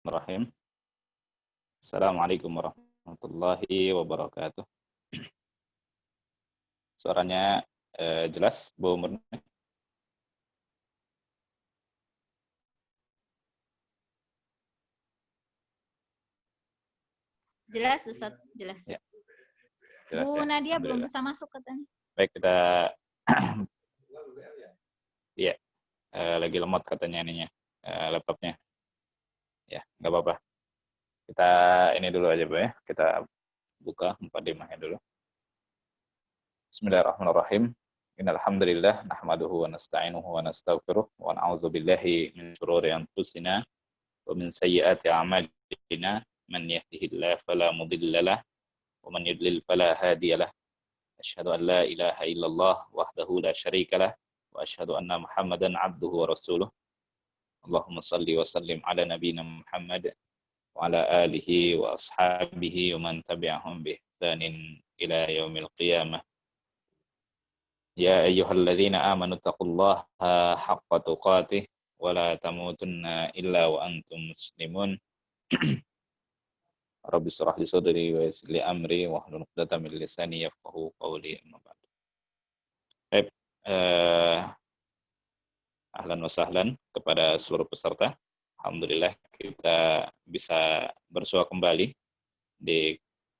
Bismillahirrahmanirrahim. Assalamualaikum warahmatullahi wabarakatuh. Suaranya jelas, Bu Murni? Jelas, Ustaz. Jelas. Ya, jelas Bu ya. Nadia belum bisa masuk katanya. Baik, kita iya, lagi lemot katanya ininya, laptopnya. Ya, nggak apa-apa. Kita ini dulu aja, Bu ya. Kita buka mukadimahnya dulu. Bismillahirrahmanirrahim. Innal hamdalillah nahmaduhu wa nasta'inuhu wa nastaghfiruh wa na'udzu billahi min shururi anfusina wa min sayyiati a'malina. Man yahdihillahu fala mudilla lahu wa man yudlil fala hadiya lahu. Asyhadu an la ilaha illallah wahdahu la syarika lah wa asyhadu anna Muhammadan abduhu wa rasuluh. Allahumma salli wa sallim ala nabiyyina Muhammad wa ala alihi wa ashabihi wa man tabi'ahum bi ihsanin ila yaumil qiyamah. Ya ayyuhalladzina amanu taqullaha haqqa tuqatih wa la tamutunna illa wa antum muslimun. Rabbi shrah li sadri wa yassir li amri wahlul 'uqdatam min lisani yafqahu qawli. Amma ba'du. Baik, ahlan wa sahlan kepada seluruh peserta. Alhamdulillah kita bisa bersua kembali di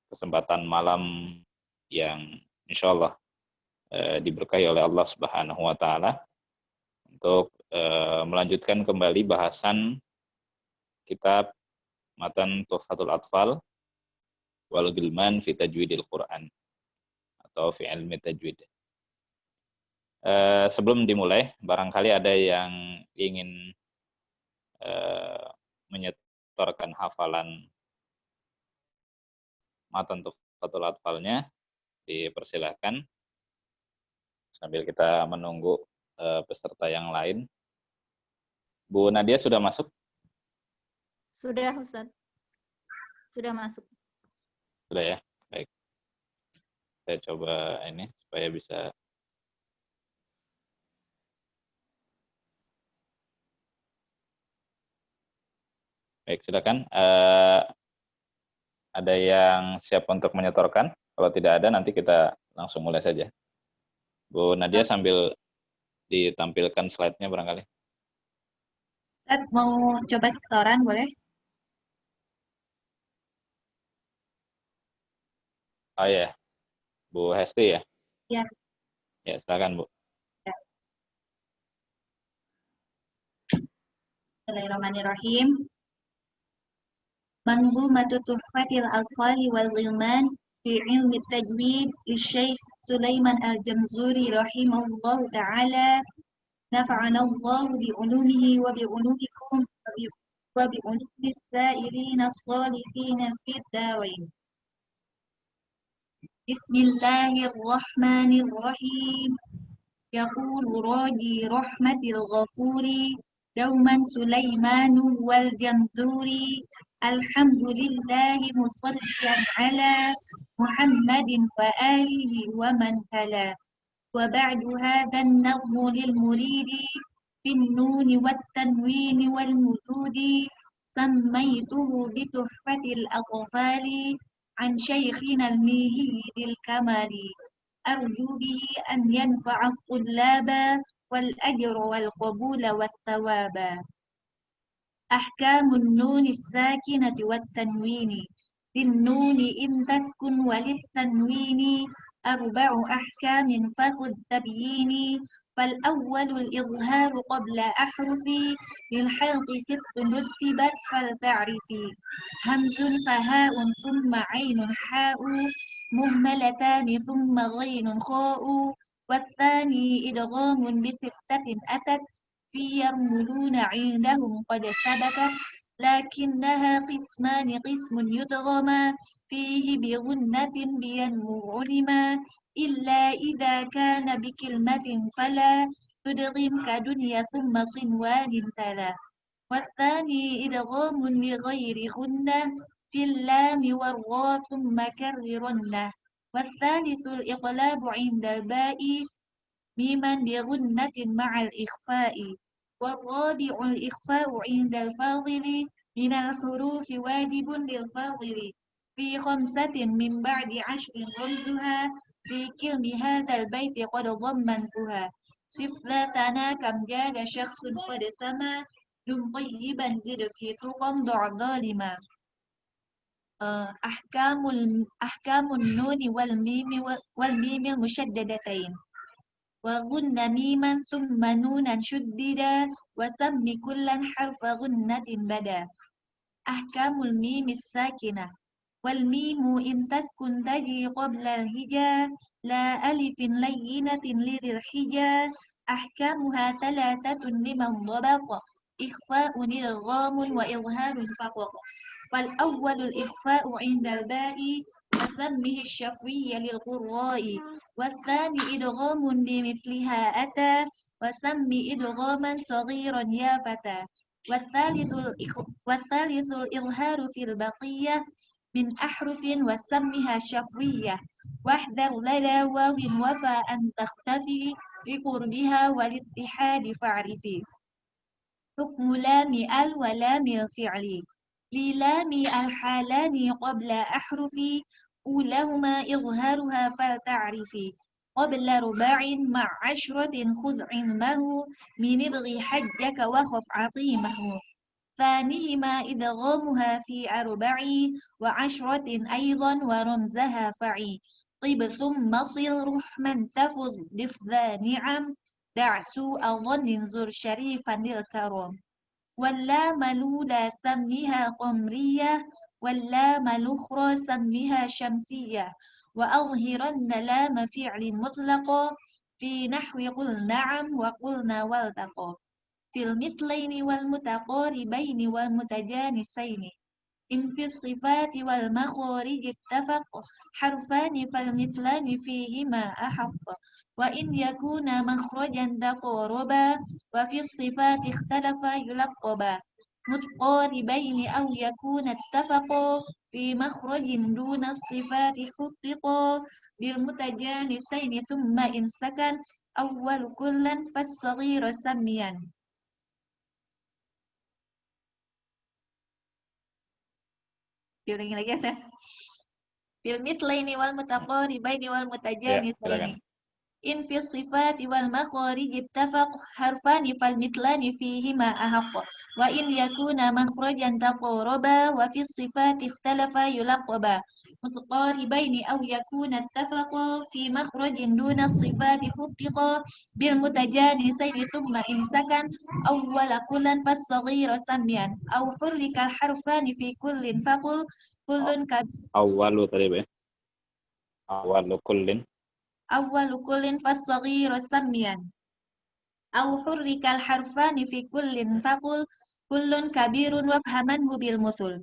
kesempatan malam yang insya Allah diberkahi oleh Allah Subhanahu wa Ta'ala untuk melanjutkan kembali bahasan kitab Matan Tuhfatul Atfal wal Gilman fi Tajwidil Quran atau fi ilmi tajwid. Sebelum dimulai, barangkali ada yang ingin menyetorkan hafalan Matan Tuhfatul Atfalnya, dipersilahkan sambil kita menunggu peserta yang lain. Bu Nadia sudah masuk? Sudah, Ustaz. Sudah masuk. Sudah ya, baik. Saya coba ini supaya bisa. Baik, silakan. Ada yang siap untuk menyetorkan? Kalau tidak ada, nanti kita langsung mulai saja. Bu Nadia sambil ditampilkan slide-nya barangkali. Ustaz, mau coba setoran boleh? Oh ya, Bu Hesti ya? Ya. Ya, silakan Bu. Ya. Bismillahirrahmanirrahim. Manzumatu Tuhfatil Atfali wal Ghilman fi ilmi tajwid Syekh Sulaiman Al-Jamzuri rahimahullahu ta'ala. نفعنا الله بعلومه وبعلومكم وبعلوم السائرين الصالحين في الدارين. بسم الله الرحمن الرحيم. يقول راجي رحمة الغفور دوما سليمان والجمزوري الحمد لله مصليا على محمد وآله ومن تلا. وبعد هذا النظم للمريد بالنون والتنوين والمدود سميته بتحفة الأطفال عن شيخنا الميهي الكمال أرجو به أن ينفع الطلاب والأجر والقبول والثواب. أحكام النون الساكنة والتنوين للنون إن تسكن وللتنوين أربع أحكام فخذ تبييني. فالأول الإظهار قبل أحرف للحلق ست رتبت فلتعرفي همز فهاء ثم عين حاء مهملتان ثم غين خاء والثاني إدغام بستة أتت في يرملون عندهم قد ثبتت لكنها قسمان قسم يدغما فيه بغنة بينمو علما إلا إذا كان بكلمة فلا تدغم كدنيا ثم صنوان تلا. والثاني إدغام بغير غنة في اللام والراء ثم كررنه. والثالث الإقلاب عند الباء ميما بغنة مع الإخفاء. والرابع الإخفاء عند الفاضل من الحروف واجب للفاضل في 5 من بعد 10 رمزها في كلم هذا البيت قد ضمنتها صف ذا ثنا كم جاد شخص قد سما دم طيبا زد في تقى ضع ظالما أحكام النون والميم المشددتين وغن ميما ثم نونا شددا وسم كلا حرف غنة بدا أحكام الميم الساكنة والميم إن تسكن تجي قبل الهجاء لا ألف لينة لذي الحجاء أحكامها 3 لمن ضبط إخفاء إدغام وإظهار فقط فالأول الإخفاء عند الباء وسمه الشفوي للقراء والثاني إدغام بمثلها أتى وسم إدغاما صغيرا يا فتى والثالث الإظهار في البقية من أحرف وسمها شفوية واحذر لدى واو وفى أن تختفي لقربها والاتحاد فاعرفي حكم لام ال ولام الفعل للام الحالان قبل أحرف أولهما إظهارها فلتعرفي قبل 4 مع 10 خذ علمه من ابغ حجك وخف عظيمه ثانيهما إدغامها في 4 و10 أيضا ورمزها فعي طب ثم صل رحما تفز ضف ذا نعم دع سوء ظن زر شريفا للكرم واللام الأولى سميها قمرية واللام الأخرى سميها شمسية وأظهرن لام فعل مطلقا في نحو قل نعم وقلنا والتقى في المثلين والمتقاربين والمتجانسين إن في الصفات والمخارج اتفق حرفان فالمثلان فيهما أحق وإن يكون مخرجا تقاربا وفي الصفات اختلفا يلقبا متقاربين أو يكون اتفقا في مخرج دون الصفات حققا بالمتجانسين ثم إن سكن أول كلا فالصغير سميا diulangi lagi ya, Sir. Fil mitlaini wal mutaqaribaini wal Ya, mutajanisaini. silakan. In fi sifati wal makharij ittafaq harfani fal mitlani fihima ahaq. Wa in yakuna makhrajan taqaraba wa fi sifati ikhtalafa yulaqaba. Mutaqaribaini aw yakuna ittafaqa fi makhrajin duna sifati huttiqa bil mutajanisaini thumma in sakan awwala kullan fas saghira samyan aw hurrika al harfani fi kullin faqul kullun ka Awalu tadi, Be. Awalu kullin. awwalu kullin fas saghira samyan aw hurrika al harfani fi kullin faqul kullun kabirun wafhamanhu bil muthul.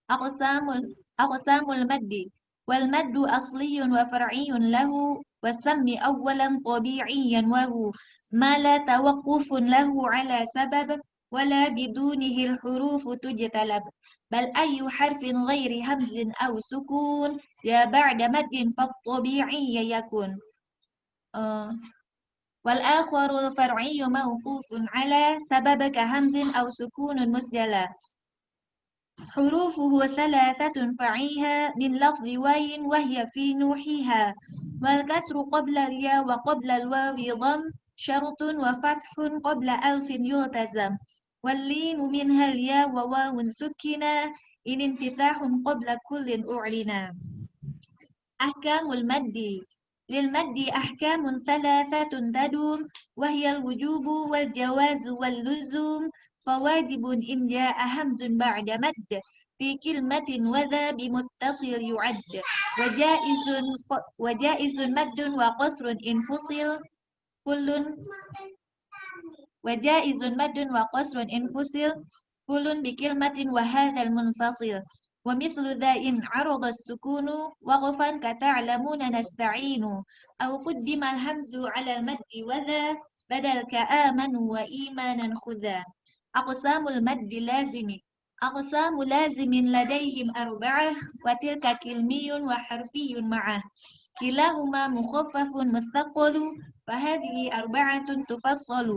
Aqsamul maddi wal maddu asliyun wa far'iyyun lahu wasammi awwalan tabi'iyyan wa hu ma la tawaqqufun lahu ala sabab wala bidunihi al hurufu tujtalab bal ayyu harfin ghairi hamzin aw sukun ya ba'da maddin fa tabi'iyya yakun wal akharul far'iyyu mawqufun ala sabab ka hamzin aw sukunun musjala حروفه 3 فعيها من لفظ واي وهي في نوحها والكسر قبل الياء وقبل الواو ضم شرط وفتح قبل ألف يلتزم واللين منها الياء وواو سكنا إن انفتاح قبل كل أعلنا أحكام المد للمد أحكام 3 تدوم وهي الوجوب والجواز واللزوم فواجب إن جاء همز بعد مد في كلمة وذا بمتصل يعد وجائز مد وقصر إن فصل كل بكلمة وهذا المنفصل ومثل ذا إن عرض السكون وقفا كتعلمون نستعين أو قدم الهمز على المد وذا بدل كآمنوا وإيمانا خذا أقسام المد أقسام لازم لديهم 4 وتلك كلمي وحرفي معه كلاهما مخفف مثقل فهذه 4 تفصل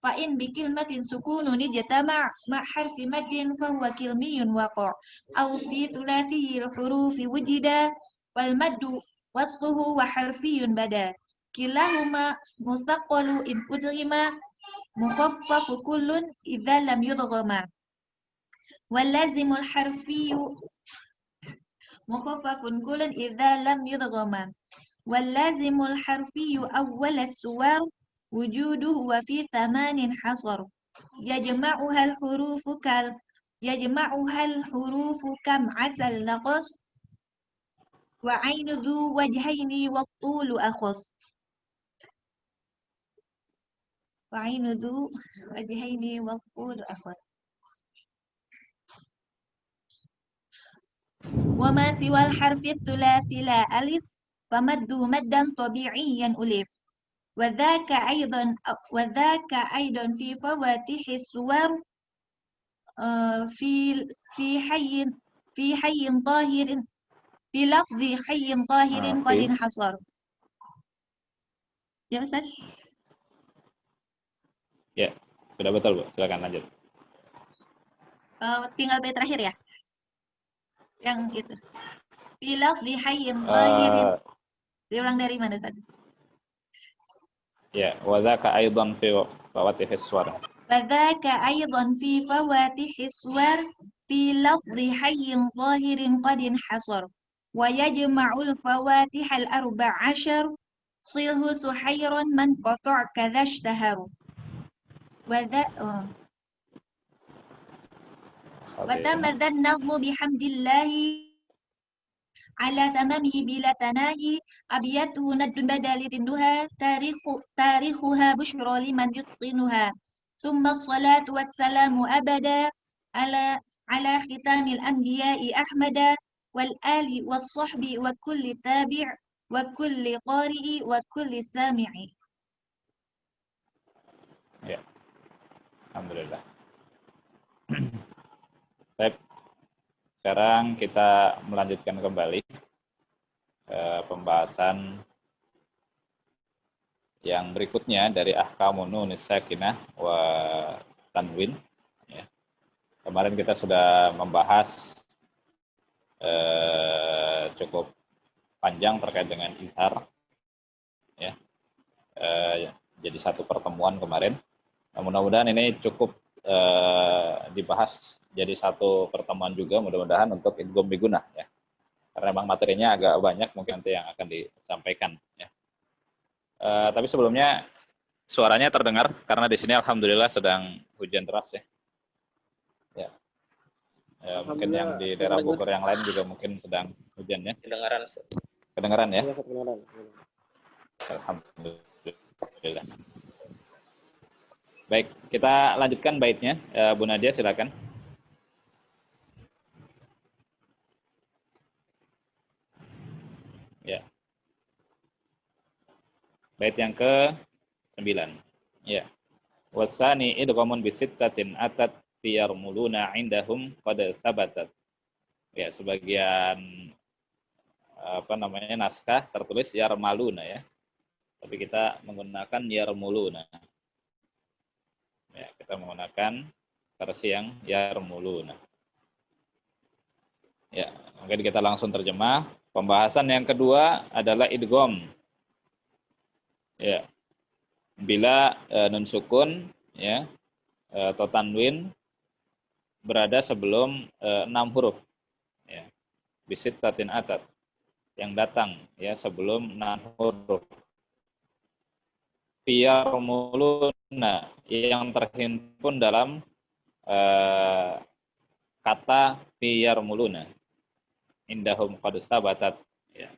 فإن بكلمة سكون اجتمع مع حرف مد فهو كلمي وقع أو في ثلاثي الحروف وجد والمد وسطه وحرفي بدا كلاهما مثقل إن أدغم مخفف كل إذا لم يدغم واللازم الحرفي مخفف كل إذا لم يدغم واللازم الحرفي أول السور وجوده وفي 8 حصر يجمعها الحروف كم عسل نقص وعين ذو وجهين والطول أخص وعين ذو وجهين والطول أخص وما سوى الحرف الثلاثي لا ألف فمد مدا طبيعيا ألف وذاك أيضا في فواتح السور في في حي في حي طاهر في لفظ حي طاهر قد انحصر. Ya Ustaz? Ya, sudah betul Bu. Silakan lanjut. Tinggal bait terakhir ya? Yang itu. Fi lafzi hayyin tahirin. Diulang dari mana Ustaz? Ya, wa dzaka aidan fi fawatihis suwar. وذاك أيضا في فواتح السور في لفظ حي ظاهر قد انحصر ويجمع الفواتح ال14 صيه سحيرا من قطع كذا اشتهر وتم ذا النظم بحمد الله على تمامه بلا تناهي أبياته ند بدل ذنها تاريخها بشرى لمن يتقنها ثم الصلاة والسلام أبدا على ختام الأنبياء أحمد والآل والصحب وكل تابع وكل قارئ وكل سامع. Ya, alhamdulillah. Baik, sekarang kita melanjutkan kembali pembahasan yang berikutnya dari ahkamun nunis sakinah wa tanwin. Ya. Kemarin kita sudah membahas cukup panjang terkait dengan izhar. Ya. Jadi satu pertemuan kemarin. Nah, mudah-mudahan ini cukup dibahas jadi satu pertemuan juga, mudah-mudahan untuk idgham bigunah ya. Karena memang materinya agak banyak mungkin nanti yang akan disampaikan ya. Tapi sebelumnya suaranya terdengar karena di sini alhamdulillah sedang hujan deras ya. Ya. Mungkin yang di daerah Bogor yang lain juga mungkin sedang hujan ya. Kedengaran ya? Alhamdulillah. Baik, kita lanjutkan baitnya. Bu Nadia silakan. Ya. Bait yang ke-9. Ya. Wasani idghamun bi sittatin atat fiyarmuluna indahum qad sabatat. Ya, sebagian naskah tertulis yarmaluna ya. Tapi kita menggunakan yarmuluna. Ya, kita menggunakan versi yang yarmuluna. Ya, mungkin kita langsung terjemah. Pembahasan yang kedua adalah idgham. Ya. Bila nun sukun ya atau tanwin berada sebelum 6 huruf ya. Bisittatin atat yang datang ya sebelum 6 huruf. Fiyarmuluna yang terhimpun dalam kata fiyarmuluna. Indahum qad sabatat ya.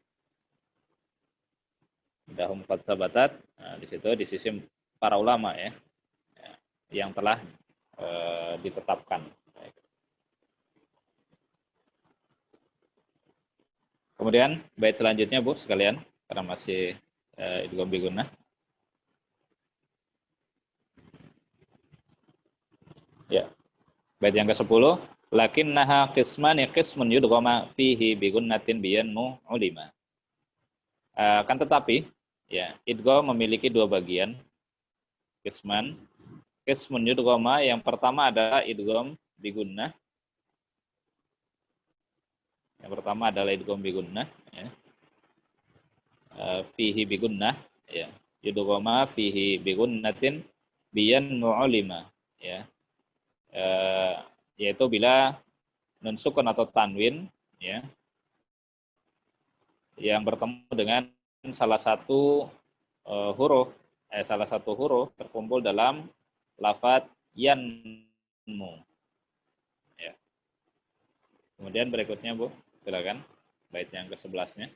Indahum qad sabatat. Nah, di situ di sisi para ulama ya, yang telah ditetapkan. Kemudian bait selanjutnya Bu sekalian karena masih idgham bigunah. Ya. Bait yang ke-10, lakinnaha qismani qismun yudghama fihi bigunnatin biyanmu ulima. Kan tetapi ya idgham memiliki dua bagian. Qisman Qismun yudghama, yang pertama adalah idgham bigunnah. Yang pertama adalah idgham bigunnah, ya. Fihi bigunnah, ya. Yudghama fihi bigunnatin biyan mu'ulima, ya. Yaitu bila nun sukun atau tanwin, ya, yang bertemu dengan salah satu huruf terkumpul dalam lafadz yanmu. Ya. Kemudian berikutnya, Bu, silakan bait yang ke-11-nya.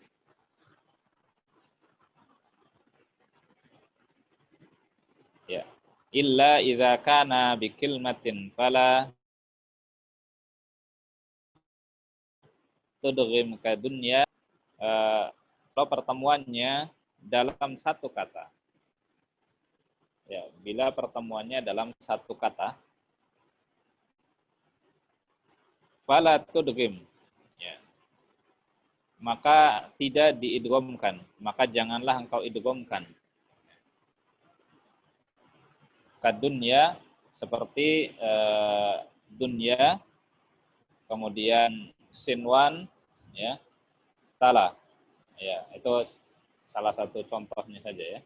Ya. Illa idza kana bi kilmatin fala tudghim ka dunya, kalau pertemuannya dalam satu kata. Ya, bila pertemuannya dalam satu kata, fala tudghim, ya, maka tidak diidghamkan, maka janganlah engkau idghamkan. Kadunya, seperti dunya, kemudian sinwan, ya, tala, ya, itu salah satu contohnya saja, ya.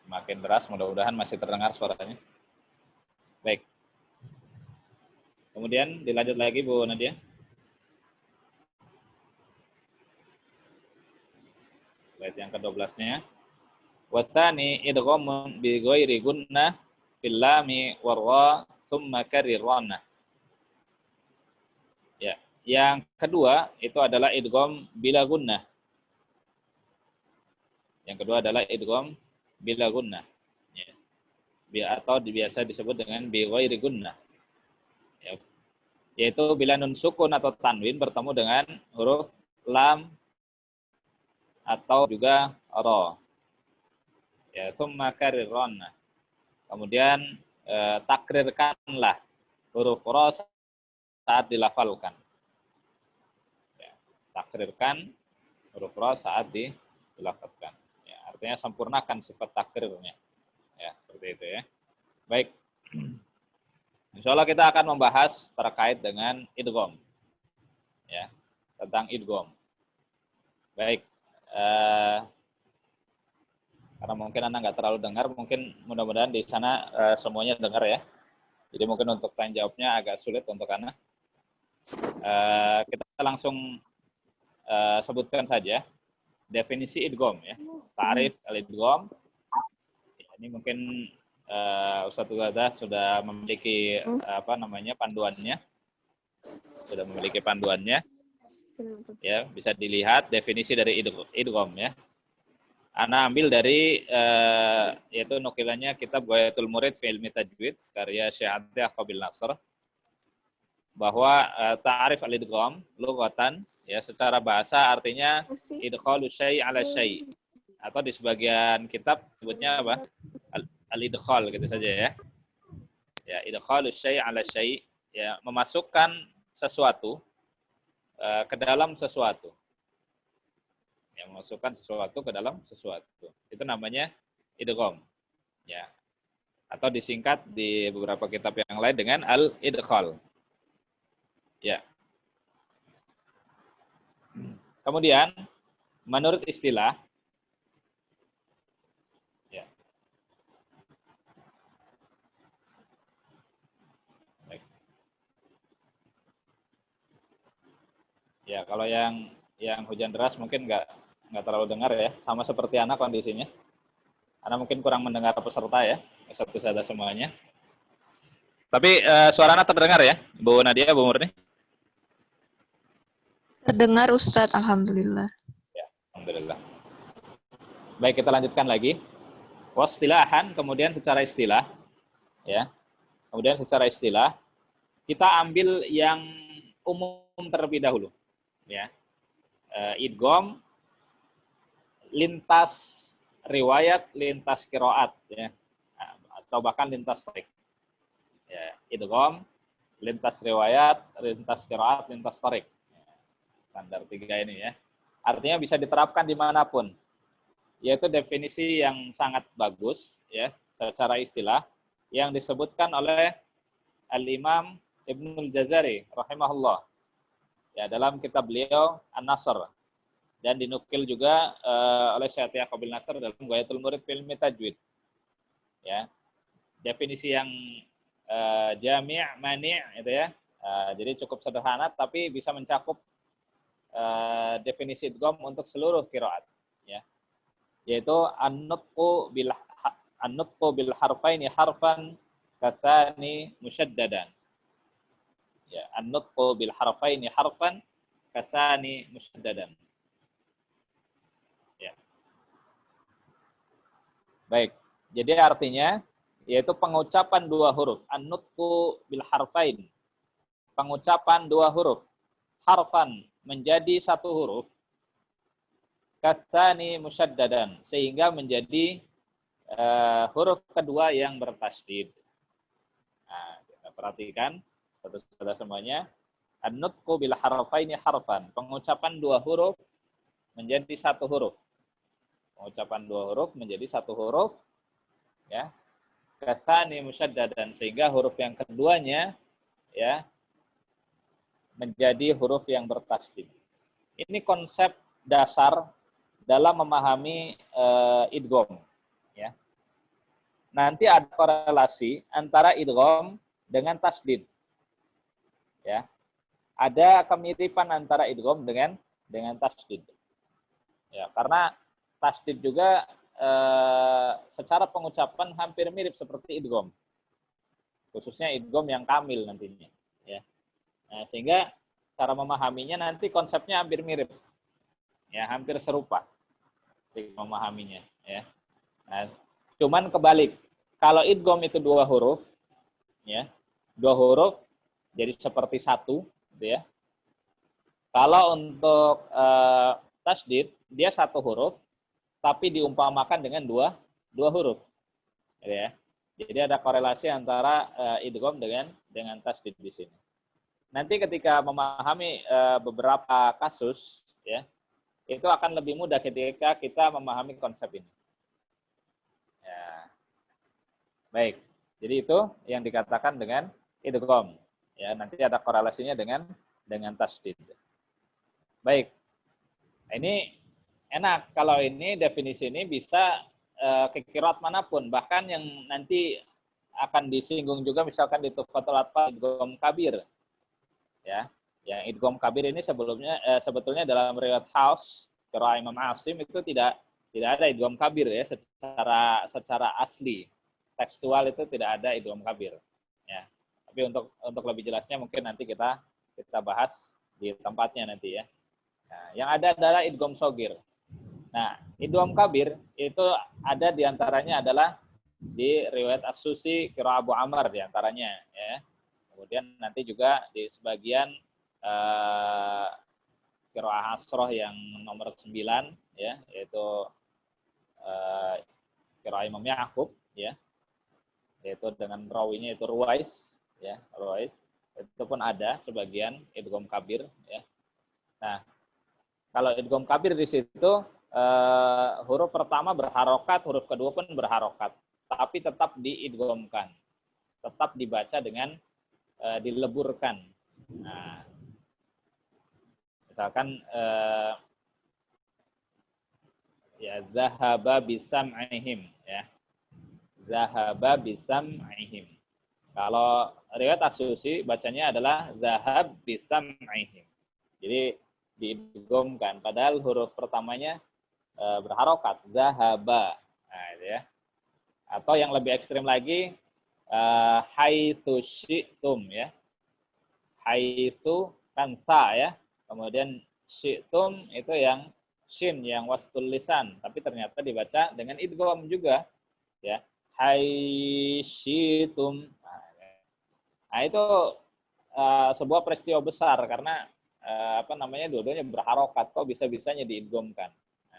Makin deras, mudah-mudahan masih terdengar suaranya. Baik. Kemudian dilanjut lagi, Bu Nadia. Bait yang ke-12-nya. Watsani idghamun bi ghairi gunnah fil lami war ra tsumma karirana. Ya, yang kedua itu adalah idgham bila gunnah. Yang kedua adalah idgham bila gunnah, ya. Atau biasa disebut dengan bi ghairi gunnah. Ya. Yaitu bila nun sukun atau tanwin bertemu dengan huruf lam atau juga ra. Ya, tsumma karirana. Kemudian takrirkanlah huruf ra saat dilafalkan. Ya, takrirkan huruf ra saat dilafalkan. Ya, artinya sempurnakan sifat takrirnya. Ya, seperti itu, ya. Baik. Insya Allah kita akan membahas terkait dengan idgham. Ya, tentang idgham. Baik. Karena mungkin Anda nggak terlalu dengar, mungkin mudah-mudahan di sana semuanya dengar, ya. Jadi mungkin untuk tanya jawabnya agak sulit untuk Anda. Kita langsung sebutkan saja definisi idgham, ya. Ta'rif al-idgham. Ini mungkin Ustadz Ubadah sudah memiliki panduannya. Sudah memiliki panduannya. Ya, bisa dilihat definisi dari idgham, ya. Ana ambil dari yaitu nukilannya kitab Ghayatul Murid fi Ilmi Tajwid karya Syekh Atiyah Qabil Nasr, bahwa ta'rif al-idgham lughatan, ya, secara bahasa artinya idkhalu syai' ala syai', atau di sebagian kitab sebutnya apa? Al-idkhal, gitu saja, ya. Ya, idkhalu syai' ala syai', ya, memasukkan sesuatu ke dalam sesuatu. Yang memasukkan sesuatu ke dalam sesuatu. Itu namanya idgham, ya. Atau disingkat di beberapa kitab yang lain dengan al-idkhal. Ya. Kemudian menurut istilah, ya. Baik. Ya, kalau yang hujan deras mungkin nggak terlalu dengar, ya, sama seperti anak kondisinya. Anak mungkin kurang mendengar peserta, ya, satu saja semuanya. Tapi suara anak terdengar, ya, Bu Nadia, Bu Murni? Terdengar, Ustadz, alhamdulillah. Ya, alhamdulillah. Baik, kita lanjutkan lagi. Wastilahan, kemudian secara istilah, ya. Kemudian secara istilah kita ambil yang umum terlebih dahulu, ya. Idgham lintas riwayat, lintas qiraat, ya, atau bahkan lintas tarik. Ya, idgham lintas riwayat, lintas qiraat, lintas tarik. Standar 3 ini, ya. Artinya bisa diterapkan dimanapun. yaitu definisi yang sangat bagus ya secara istilah yang disebutkan oleh Al-Imam Ibnul Jazari rahimahullah ya dalam kitab beliau An-Nasr, dan dinukil juga oleh Syekh Yaqub Nasr dalam Ghayatul Murid fil Ilmi Tajwid. Ya. Definisi yang jami', mani' itu ya. Jadi cukup sederhana tapi bisa mencakup definisi idgham untuk seluruh qiraat ya. Yaitu an-nutqu bil harfaini harfan katsani musyaddadan. Ya, an-nutqu bil harfaini harfan katsani musyaddadan. Ya. Baik. Jadi artinya yaitu pengucapan dua huruf, an-nutqu bil harfain. Pengucapan dua huruf, harfan menjadi satu huruf, katsani musyaddadan, sehingga menjadi huruf kedua yang bertasydid. Nah, kita perhatikan saudara-saudara semuanya, an-nutqu bil harfaini harfan, pengucapan dua huruf menjadi satu huruf. Pengucapan dua huruf menjadi satu huruf, ya. Katsani musyaddadan, sehingga huruf yang keduanya ya menjadi huruf yang bertasydid. Ini konsep dasar dalam memahami idgham ya. Nanti ada korelasi antara idgham dengan tasydid. Ya. Ada kemiripan antara idgham dengan tasydid. Ya, karena tasydid juga secara pengucapan hampir mirip seperti idgham. Khususnya idgham yang kamil nantinya, ya. Nah, sehingga cara memahaminya nanti konsepnya hampir mirip. Ya, hampir serupa memahaminya, ya. Nah, cuman kebalik. Kalau idgham itu dua huruf, ya. Dua huruf jadi seperti satu, gitu ya. Kalau untuk tasydid dia satu huruf tapi diumpamakan dengan dua huruf, ya. Jadi ada korelasi antara idgham dengan tasydid di sini. Nanti ketika memahami beberapa kasus, ya, itu akan lebih mudah ketika kita memahami konsep ini. Ya. Baik. Jadi itu yang dikatakan dengan idgham. Ya, nanti ada korelasinya dengan tasydid. Baik. Ini enak kalau ini definisi ini bisa ke qiraat manapun, bahkan yang nanti akan disinggung juga misalkan di Tuhfatul Atfal idgham kabir. Ya, yang idgham kabir ini sebetulnya dalam riwayat Hafs qiraat Imam Asim itu tidak ada idgham kabir ya secara asli. Tekstual itu tidak ada idgham kabir. Ya. Tapi untuk lebih jelasnya mungkin nanti kita bahas di tempatnya nanti ya. Nah, yang ada adalah idgham shogir. Nah, idgham kabir itu ada diantaranya adalah di riwayat As-Susi qiraat Abu Amr diantaranya ya. Kemudian nanti juga di sebagian qiraat Hasroh yang nomor 9 ya, yaitu qiraat Imam Ya'qub ya. Yaitu dengan rawinya itu Ruwais ya, Ruwais. Itu pun ada sebagian idgham kabir ya. Nah, kalau idgham kabir di situ huruf pertama berharokat, huruf kedua pun berharokat, tapi tetap diidghamkan, tetap dibaca dengan dileburkan. Nah, misalkan ya zahaba bisam'ihim ya, zahaba bisam'ihim. Kalau riwayat As-Susi bacanya adalah zahab bisam'ihim. Jadi diidghamkan, padahal huruf pertamanya berharokat, zahaba. Nah, itu ya. Atau yang lebih ekstrim lagi, haitsu syi'tum ya. Haitsu kan sa ya. Kemudian syi'tum itu yang shin, yang wastul lisan, tapi ternyata dibaca dengan idgham juga ya. Haisyitum. Nah, itu sebuah peristiwa besar karena dua-duanya berharokat, kok bisa-bisanya diidghamkan.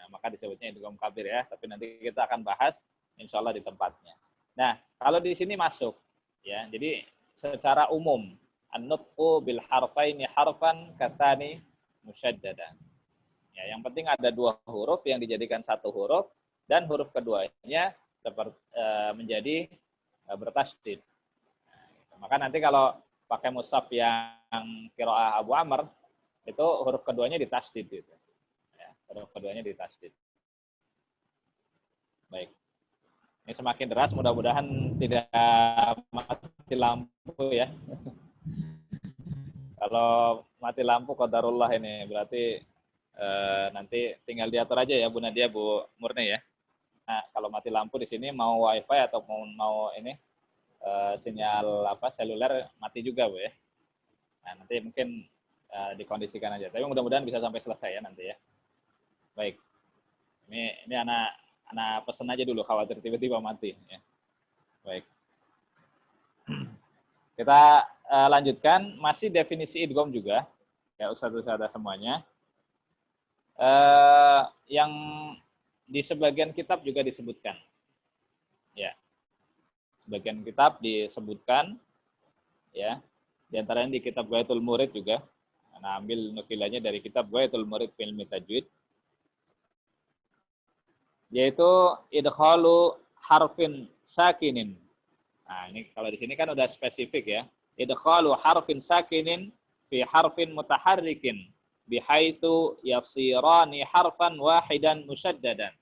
Maka disebutnya idgham kabir ya, tapi nanti kita akan bahas insya Allah di tempatnya. Nah, kalau di sini masuk ya, jadi secara umum an-nutqu bil harfaini harfan katsani musyaddadan. Ya, yang penting ada dua huruf yang dijadikan satu huruf dan huruf keduanya menjadi bertasydid. Maka nanti kalau pakai mushaf yang qiraah Abu Amr itu huruf keduanya ditasydid gitu. Ya, huruf keduanya ditasydid. Baik. Ini semakin deras, mudah-mudahan tidak mati lampu ya. Kalau mati lampu qadarullah ini berarti nanti tinggal diatur aja ya Bu Nadia, Bu Murni ya. Nah, kalau mati lampu di sini mau wifi atau mau ini sinyal seluler mati juga Bu ya. Nah, nanti mungkin dikondisikan aja. Tapi mudah-mudahan bisa sampai selesai ya nanti ya. Baik. Ini anak pesen aja dulu, khawatir tiba-tiba mati ya. Baik. Kita lanjutkan, masih definisi idgham juga ya ustaz-ustazah semuanya. Yang di sebagian kitab juga disebutkan. Ya. Sebagian kitab disebutkan ya. Di antaranya di kitab Ghayatul Murid juga. Nah, ambil nukilannya dari kitab Ghayatul Murid fil Ilmi Tajwid. Yaitu idkhalu harfin sakinin. Nah, ini kalau di sini kan udah spesifik ya. Idkhalu harfin sakinin fi harfin mutaharrikin bihaitsu yasirani harfan wahidan musyaddadan.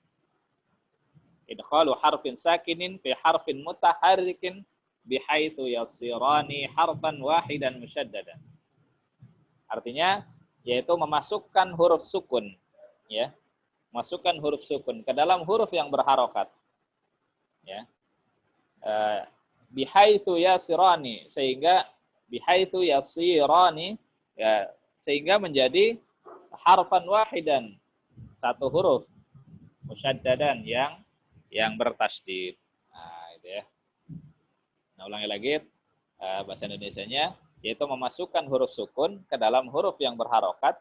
Idkhalu harfin sakinin fi harfin mutaharrikin bihaitsu yasirani harfan wahidan musyaddadan. Artinya yaitu memasukkan huruf sukun ya. Masukkan huruf sukun ke dalam huruf yang berharokat. Ya. Bihaitsu yasirani, sehingga bihaitsu yasirani ya, sehingga menjadi harfan wahidan, satu huruf musyaddadan yang bertasydid. Nah, itu ya. Nah, ulangi lagi bahasa Indonesianya, yaitu memasukkan huruf sukun ke dalam huruf yang berharokat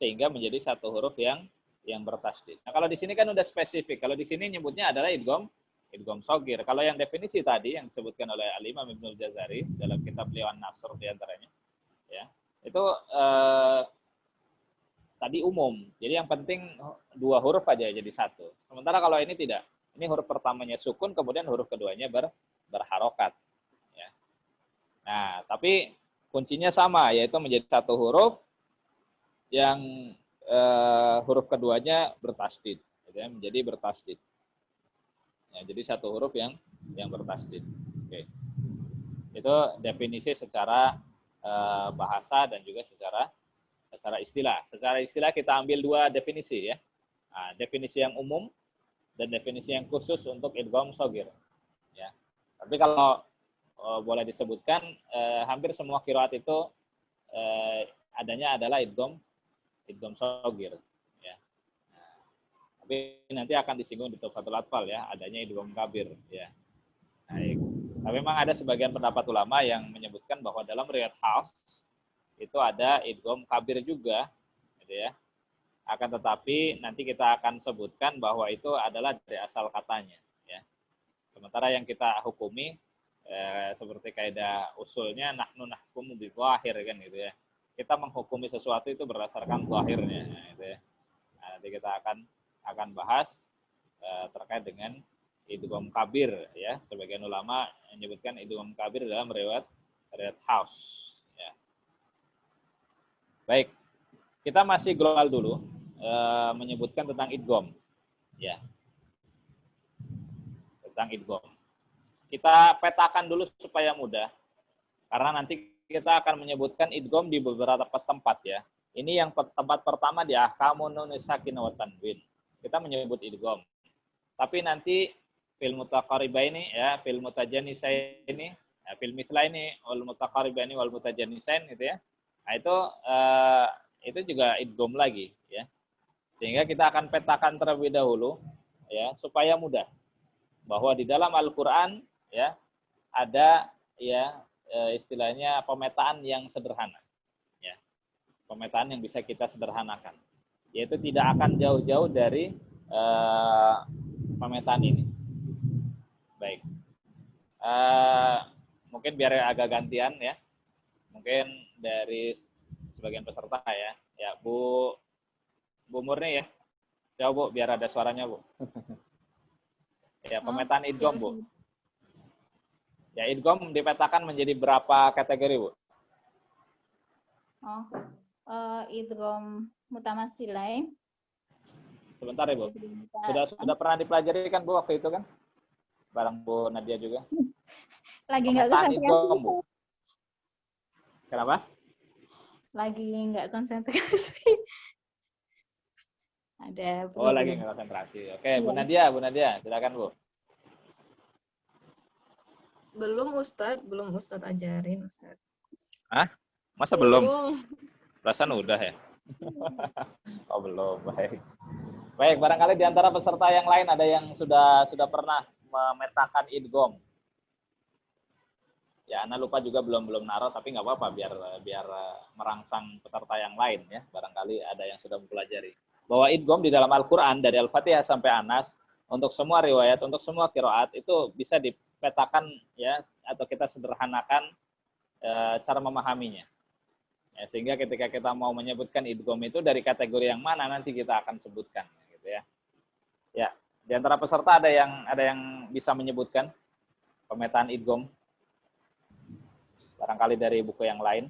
sehingga menjadi satu huruf yang bertasydid. Nah, kalau di sini kan udah spesifik. Kalau di sini nyebutnya adalah idgham shogir. Kalau yang definisi tadi yang disebutkan oleh Al-Imam Ibnul Jazari dalam kitab beliau An-Nasr di antaranya, ya, itu tadi umum. Jadi yang penting dua huruf aja jadi satu. Sementara kalau ini tidak. Ini huruf pertamanya sukun, kemudian huruf keduanya berharokat. Ya. Nah, tapi kuncinya sama, yaitu menjadi satu huruf yang huruf keduanya bertasydid, ya, menjadi bertasydid. Ya, jadi satu huruf yang bertasydid. Oke. Itu definisi secara bahasa dan juga secara istilah. Secara istilah kita ambil dua definisi ya. Nah, definisi yang umum dan definisi yang khusus untuk idgham shogir. Ya. Tapi kalau boleh disebutkan hampir semua qiraat itu adanya adalah idgham shogir ya. Nah, tapi nanti akan disinggung di Tuhfatul Atfal ya, adanya idgham kabir ya. Baik. Tapi memang ada sebagian pendapat ulama yang menyebutkan bahwa dalam riwayat Hafs itu ada idgham kabir juga gitu ya. Akan tetapi nanti kita akan sebutkan bahwa itu adalah dari asal katanya ya. Sementara yang kita hukumi seperti kaidah usulnya nahnu nahkumu bi dzahir kan gitu ya. Kita menghukumi sesuatu itu berdasarkan zahirnya gitu ya. Nah, nanti kita akan bahas terkait dengan idgham kabir ya. Sebagian ulama menyebutkan idgham kabir dalam riwayat Hafs ya. Baik. Kita masih global dulu menyebutkan tentang idgham ya. Tentang idgham. Kita petakan dulu supaya mudah. Karena nanti kita akan menyebutkan idgham di beberapa tempat ya. Ini yang tempat pertama di ahkamun nun sakin wa tanwin. Kita menyebut idgham. Tapi nanti fil mutaqaribaini ya, fil mutajanisaini, ya, fil mithlaini wal mutaqaribaini wal mutajanisain gitu ya. Nah, itu juga idgham lagi ya. Sehingga kita akan petakan terlebih dahulu ya supaya mudah. Bahwa di dalam Al-Qur'an ya ada ya istilahnya pemetaan yang sederhana ya. Pemetaan yang bisa kita sederhanakan, yaitu tidak akan jauh-jauh dari pemetaan ini. Baik, mungkin biar agak gantian ya, mungkin dari sebagian peserta ya Bu Murni ya, coba Bu biar ada suaranya Bu. Ya, pemetaan idgham, Bu. Ustaz. Ya, idgham dipetakan menjadi berapa kategori, Bu? Oh, idgham mutamasilain. Sebentar ya, Bu. Sudah pernah dipelajari kan, Bu, waktu itu kan? Bareng Bu Nadia juga. Lagi nggak Pemetaan konsentrasi. idgham, Bu. Kenapa? Lagi nggak konsentrasi. Ada Oh, lagi problem. nggak konsentrasi. Oke, Bu Iya. Nadia, silakan, Bu. Belum Ustadz ajarin Ustadz. Hah? Masa belum? Belum. Perasaan udah ya? Oh, belum. Baik. Baik, barangkali di antara peserta yang lain ada yang sudah pernah memetakan idgham. Ya, Ana lupa juga belum naruh, tapi nggak apa-apa biar merangsang peserta yang lain ya. Barangkali ada yang sudah mempelajari. Bahwa idgham di dalam Al-Qur'an dari Al-Fatihah sampai Anas untuk semua riwayat, untuk semua qiraat itu bisa dipetakan ya, atau kita sederhanakan cara memahaminya. Ya, sehingga ketika kita mau menyebutkan idgham itu dari kategori yang mana nanti kita akan sebutkan gitu ya. Ya, di antara peserta ada yang bisa menyebutkan pemetaan idgham. Barangkali dari buku yang lain.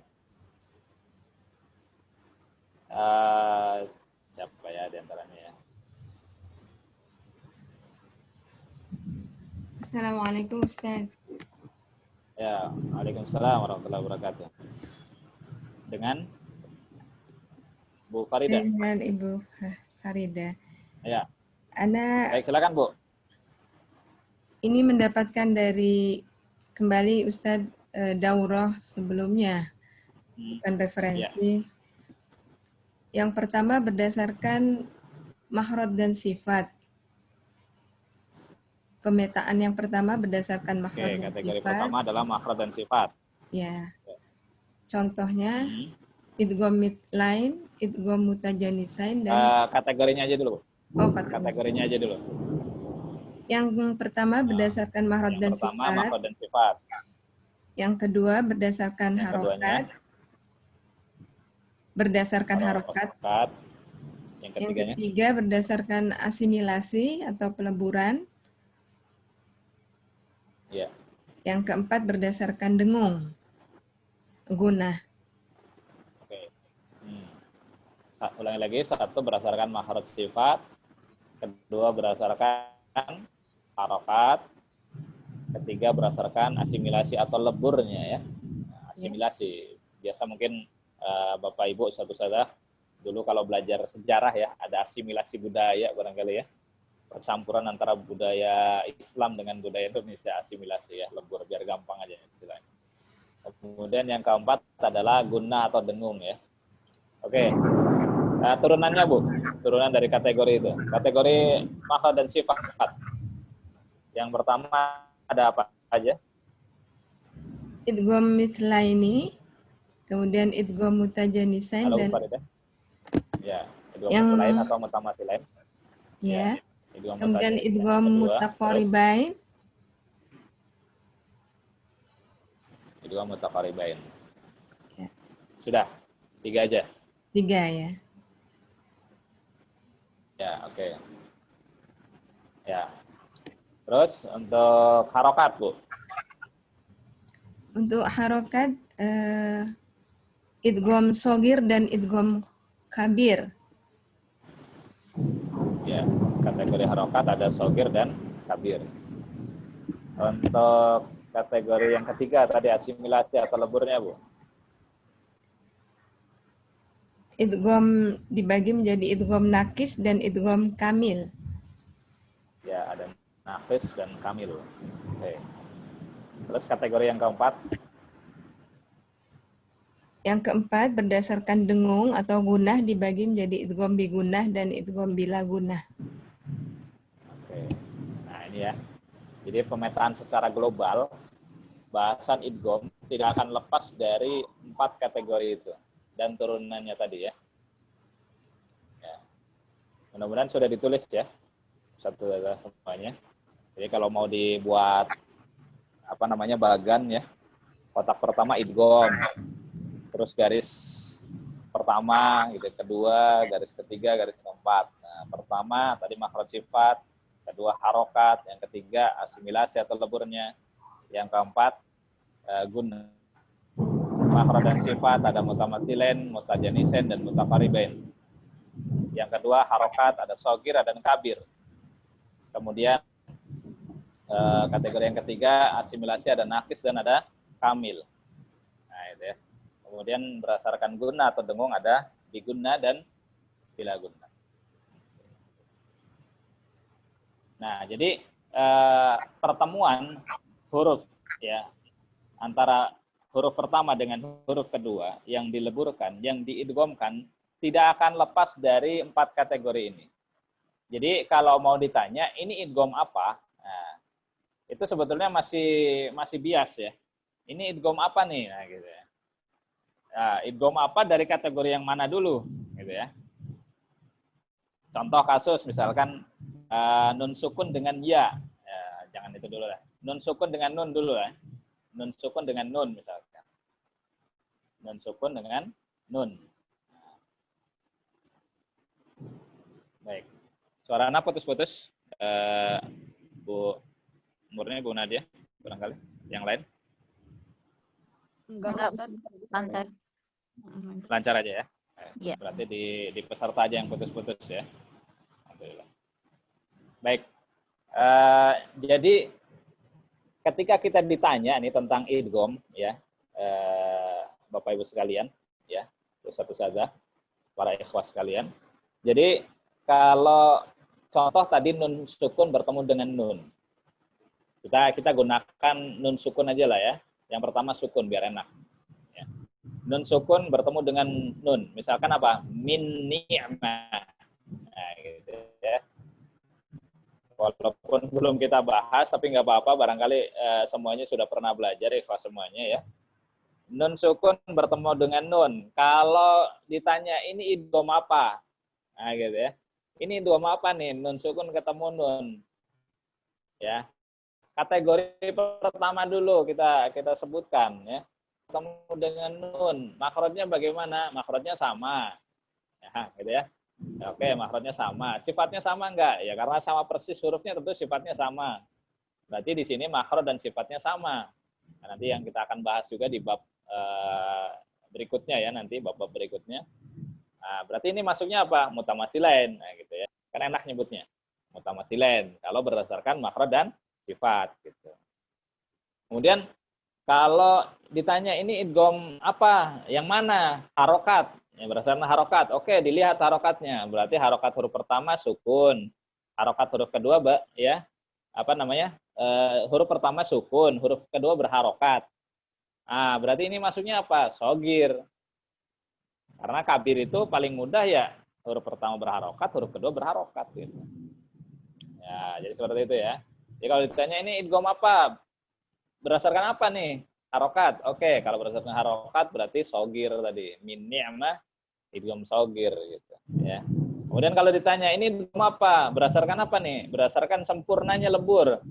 Siapa ya di antaranya ya? Assalamualaikum Ustaz. Ya, waalaikumsalam warahmatullahi wabarakatuh. Dengan Bu Farida. Dengan Ibu Farida. Ya. Ana Baik, silakan Bu. ini mendapatkan dari kembali Ustadz daurah sebelumnya, bukan referensi. Yang pertama berdasarkan makhraj dan sifat. Pemetaan yang pertama berdasarkan makhraj dan Kategori sifat. pertama adalah makhraj dan sifat. Ya. Contohnya idgham midlain, idgham mutajanisain dan kategorinya aja dulu. Oh, kategorinya aja dulu. Yang pertama berdasarkan makhraj dan Pertama sifat. makhraj dan sifat. Yang kedua berdasarkan harokat. Berdasarkan harokat. Yang ketiga berdasarkan asimilasi atau peleburan. Ya. Yang keempat berdasarkan dengung. Gunah. Oke. Ulangi lagi, satu berdasarkan makhraj sifat, kedua berdasarkan harokat, ketiga berdasarkan asimilasi atau leburnya ya. Asimilasi. Biasa mungkin Bapak Ibu Ustaz-Ustazah dulu kalau belajar sejarah ya, ada asimilasi budaya barangkali ya. Percampuran antara budaya Islam dengan budaya Indonesia, asimilasi ya, lebur biar gampang aja istilahnya. Kemudian yang keempat adalah guna atau dengung ya. Oke. Turunannya Bu, turunan dari kategori itu. Kategori makhraj dan sifat. Yang pertama ada apa aja? Idgham mithlaini, kemudian idgham mutajanisain dan ya, idgham mithlain atau mutamasilain. Ya. Kemudian idgham mutaqaribain. Idgham mutaqaribain. Ya. Sudah, 3 aja. 3 ya. Ya, oke. Ya. Terus untuk harokat, Bu. Untuk harokat idgham shogir dan idgham kabir. Ya, kategori harokat ada shogir dan kabir. Untuk kategori yang ketiga tadi asimilasi atau leburnya, Bu. Idgham dibagi menjadi idgham nakis dan idgham kamil. Ya, ada nakis dan kamil. Oke. Terus kategori yang keempat? Yang keempat berdasarkan dengung atau gunah dibagi menjadi idgham bigunah dan idgham bila gunah. Oke. Nah, ini ya. Jadi pemetaan secara global bahasan idgham tidak akan lepas dari 4 kategori itu dan turunannya tadi ya. Mudah-mudahan sudah ditulis ya. Satu semuanya. Jadi kalau mau dibuat bagan ya. Kotak pertama idgham. Terus garis pertama gitu, kedua, garis ketiga, garis keempat. Nah, pertama tadi makhraj sifat, kedua harokat, yang ketiga asimilasi atau leburnya, yang keempat guna. Makhraj dan sifat ada mutamatsilain, mutajanisen, dan mutaqaribain. Yang kedua harokat, ada shogir, ada kabir. Kemudian kategori yang ketiga asimilasi, ada nakis dan ada kamil. Nah, itu ya. Kemudian berdasarkan guna atau dengung ada biguna dan bila guna. Nah, jadi pertemuan huruf ya antara huruf pertama dengan huruf kedua yang dileburkan, yang diidghamkan tidak akan lepas dari 4 kategori ini. Jadi kalau mau ditanya ini idgham apa? Nah, itu sebetulnya masih bias ya. Ini idgham apa nih? Nah, gitu ya. Nah, idgham apa dari kategori yang mana dulu? Gitu ya. Contoh kasus misalkan nun sukun dengan ya. Jangan itu dulu lah. Nun sukun dengan nun dulu ya. Nun sukun dengan nun misalkan. Nun sukun dengan nun. Baik. Suara anak putus-putus. Bu Murni, Bu Nadia, barangkali. Yang lain? Enggak, Enggak, Ustaz. lancar. Lancar aja ya? Iya. Berarti di peserta aja yang putus-putus ya. Alhamdulillah. Baik. Jadi ketika kita ditanya nih tentang idgham ya, Bapak Ibu sekalian ya, satu saja para ikhwas sekalian. Jadi kalau contoh tadi nun sukun bertemu dengan nun. Kita gunakan nun sukun aja lah ya. Yang pertama sukun biar enak. Ya. Nun sukun bertemu dengan nun. Misalkan apa? Min ni'mah. Nah, gitu ya. Walaupun belum kita bahas, tapi nggak apa-apa. Barangkali semuanya sudah pernah belajar ya, semuanya ya. Nun sukun bertemu dengan nun. Kalau ditanya ini idgham apa? Nah, gitu ya. Ini idgham apa nih? Nun sukun ketemu nun. Ya. Kategori pertama dulu kita sebutkan ya. Ketemu dengan nun. Makhrajnya bagaimana? Makhrajnya sama. Ya, gitu ya. Oke, makhrajnya sama. Sifatnya sama enggak? Ya karena sama persis hurufnya tentu sifatnya sama. Berarti di sini makhraj dan sifatnya sama. Nah, nanti yang kita akan bahas juga di bab berikutnya ya, nanti bab-bab berikutnya. Nah, berarti ini masuknya apa? Mutamatsilain. Nah, gitu ya. Kan enak nyebutnya. Mutamatsilain kalau berdasarkan makhraj dan sifat gitu. Kemudian kalau ditanya ini idgham apa? Yang mana? Harokat. Ya, berdasarkan harokat. Oke, dilihat harokatnya. Berarti harokat huruf pertama sukun. Harokat huruf kedua ya. Apa namanya? Huruf pertama sukun, huruf kedua berharokat. Ah, berarti ini masuknya apa? Shogir. Karena kabir itu paling mudah ya. Huruf pertama berharokat, huruf kedua berharokat gitu. Ya, jadi seperti itu ya. Jadi kalau ditanya ini idgham apa? Berdasarkan apa nih? Harokat. Oke, kalau berdasarkan harokat berarti shogir tadi. Min ni'mah idgham shogir gitu ya. Kemudian kalau ditanya ini idgham apa? Berdasarkan apa nih? Berdasarkan sempurnanya lebur.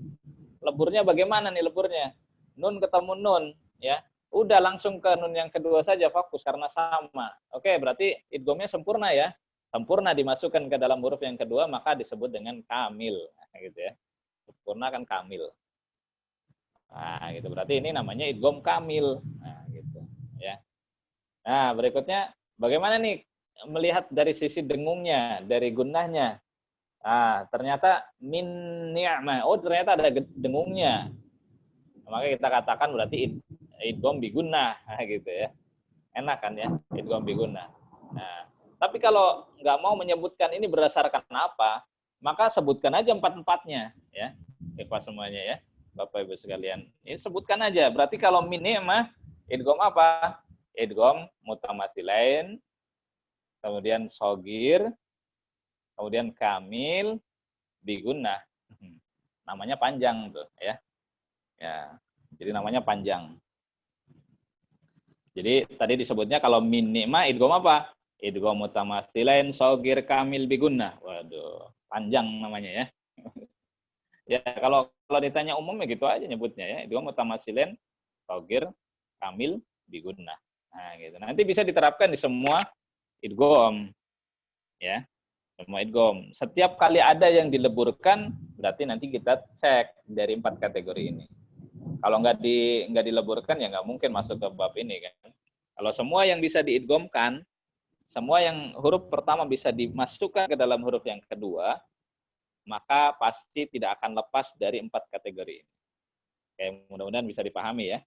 Leburnya bagaimana nih leburnya? Nun ketemu nun ya. Udah langsung ke nun yang kedua saja fokus karena sama. Oke, berarti idghamnya sempurna ya. Sempurna dimasukkan ke dalam huruf yang kedua maka disebut dengan kamil. Nah, gitu ya. Sempurna kan kamil. Nah, gitu. Berarti ini namanya idgham kamil. Nah, gitu ya. Nah, berikutnya bagaimana nih melihat dari sisi dengungnya, dari gunnahnya. Nah, ternyata min ni'mah. Oh, ternyata ada dengungnya. Maka kita katakan berarti idgham bi gunnah, nah, gitu ya. Enak kan ya, idgham bi gunnah. Nah, tapi kalau nggak mau menyebutkan ini berdasarkan apa, maka sebutkan aja empat-empatnya ya. Ikhwas semuanya ya. Bapak Ibu sekalian. Ini sebutkan aja. Berarti kalau min ni'mah idgham apa? Idgham mutamatsilain, kemudian shogir, kemudian kamil, bigunnah. Namanya panjang tuh ya. Ya. Jadi namanya panjang. Jadi tadi disebutnya kalau min ni'mah idgham apa? Idgham mutamatsilain, shogir, kamil, bigunnah. Waduh, panjang namanya ya. Ya kalau ditanya umum ya gitu aja nyebutnya ya. Idgham mutamatsilain, shogir, kamil, bigunnah. Nah, gitu. Nanti bisa diterapkan di semua idgham. Ya. Semua idgham. Setiap kali ada yang dileburkan, berarti nanti kita cek dari 4 kategori ini. Kalau nggak dileburkan ya nggak mungkin masuk ke bab ini kan. Kalau semua yang bisa diidghamkan, semua yang huruf pertama bisa dimasukkan ke dalam huruf yang kedua, maka pasti tidak akan lepas dari 4 kategori ini. Oke, mudah-mudahan bisa dipahami ya.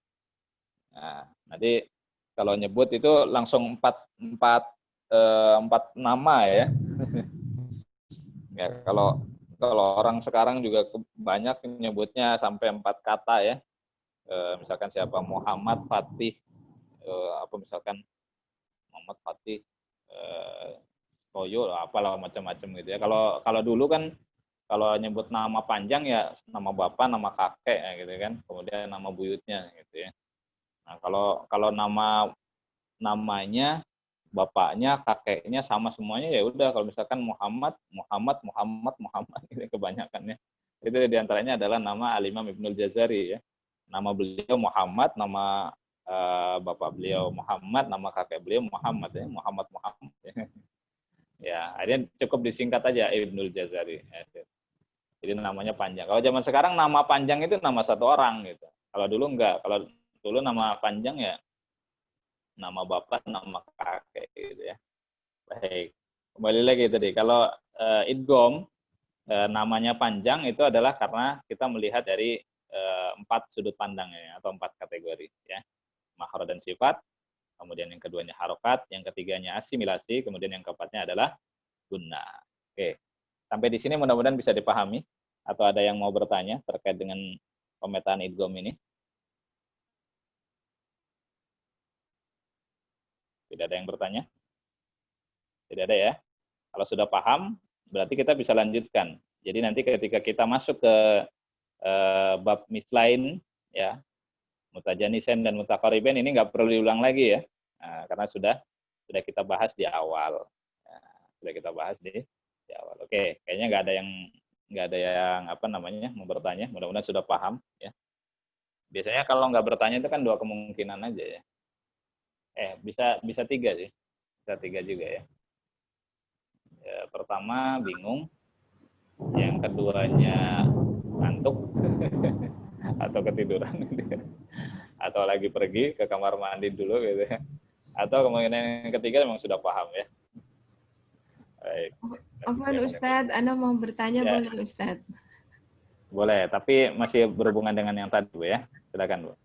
Nah, nanti kalau nyebut itu langsung empat nama ya. Ya kalau orang sekarang juga banyak nyebutnya sampai 4 kata ya. Misalkan siapa Muhammad Fatih, apa misalkan Muhammad Fatih, Toyo, apalah macam-macam gitu ya. Kalau dulu kan kalau nyebut nama panjang ya nama bapak, nama kakek ya, gitu kan. Kemudian nama buyutnya gitu ya. Nah, kalau namanya bapaknya, kakeknya sama semuanya ya udah. Kalau misalkan Muhammad gitu kebanyakan ya. Itu diantaranya adalah nama Al-Imam Ibnul Jazari ya. Nama beliau Muhammad, nama bapak beliau Muhammad, nama kakek beliau Muhammad ya. Muhammad ya. Ya, akhirnya cukup disingkat aja Ibnul Jazari. Jadi namanya panjang. Kalau zaman sekarang nama panjang itu nama satu orang gitu. Kalau dulu enggak. Kalau dulu nama panjang ya nama bapak, nama kakek gitu ya. Baik. Kembali lagi tadi. Kalau idgham namanya panjang itu adalah karena kita melihat dari 4 sudut pandangnya atau 4 kategori ya. Makhraj dan sifat, kemudian yang keduanya harokat, yang ketiganya asimilasi, kemudian yang keempatnya adalah gunnah. Oke. Sampai di sini mudah-mudahan bisa dipahami. Atau ada yang mau bertanya terkait dengan pemetaan idgham ini? Tidak ada yang bertanya? Tidak ada ya? Kalau sudah paham, berarti kita bisa lanjutkan. Jadi nanti ketika kita masuk ke bab mislain, ya, mutajanisen dan mutaqariben ini nggak perlu diulang lagi ya, karena sudah kita bahas di awal. Sudah kita bahas di awal. Oke, kayaknya nggak ada yang apa namanya mau bertanya. Mudah-mudahan sudah paham ya. Biasanya kalau nggak bertanya itu kan 2 kemungkinan aja ya. Bisa 3 sih, bisa 3 juga ya. Pertama bingung, yang keduanya ngantuk atau ketiduran atau lagi pergi ke kamar mandi dulu gitu ya. Atau kemungkinan yang ketiga memang sudah paham ya. Baik. Afwan Ustadz, Ana mau bertanya Ya. boleh Ustadz? Boleh, tapi masih berhubungan dengan yang tadi Bu ya. Silakan Bu.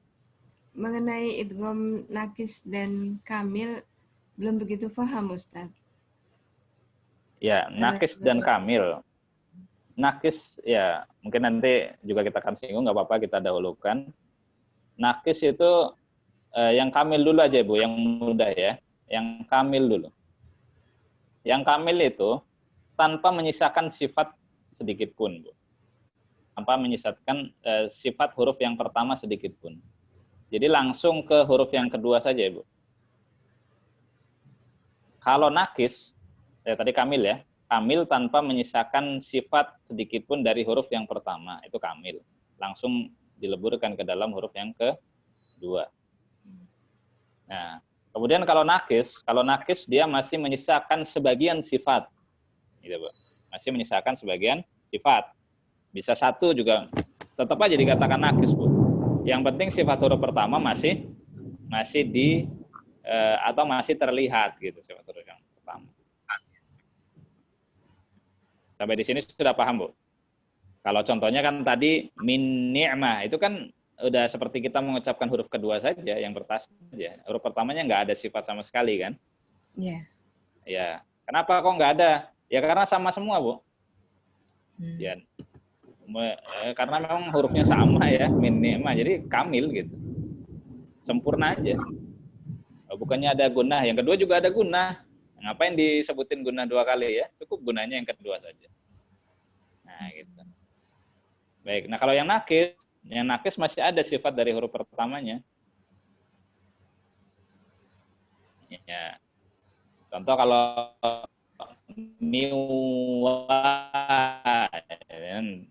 Mengenai idgham nakis dan kamil belum begitu paham Ustadz. Ya, nakis dan kamil. Nakis ya mungkin nanti juga kita akan singgung, nggak apa-apa kita dahulukan. Nakis itu yang kamil dulu aja Bu, yang mudah ya. Yang kamil dulu. Yang kamil itu tanpa menyisakan sifat sedikit pun Bu. Tanpa menyisakan sifat huruf yang pertama sedikit pun. Jadi langsung ke huruf yang kedua saja Bu. Kalau nakis, tadi kamil ya. Kamil tanpa menyisakan sifat sedikit pun dari huruf yang pertama, itu kamil. Langsung dileburkan ke dalam huruf yang kedua. Nah, kemudian kalau nakis dia masih menyisakan sebagian sifat. Gitu, Bu. Masih menyisakan sebagian sifat. Bisa 1 juga tetap aja dikatakan nakis, Bu. Yang penting sifat huruf pertama masih atau masih terlihat gitu sifat huruf yang pertama. Sampai di sini sudah paham, Bu? Kalau contohnya kan tadi min ni'mah, itu kan udah seperti kita mengucapkan huruf kedua saja, yang pertama saja. Huruf pertamanya nggak ada sifat sama sekali kan? Iya. Ya. Kenapa kok nggak ada? Ya karena sama semua, Bu. Ya. Karena memang hurufnya sama ya, min ni'mah, jadi kamil gitu. Sempurna aja. Bukannya ada gunnah, yang kedua juga ada gunnah. Ngapain disebutin gunnah 2 kali ya? Cukup gunanya yang kedua saja. Nah, gitu. Baik. Nah, kalau yang nakis masih ada sifat dari huruf pertamanya. Ya. Contoh kalau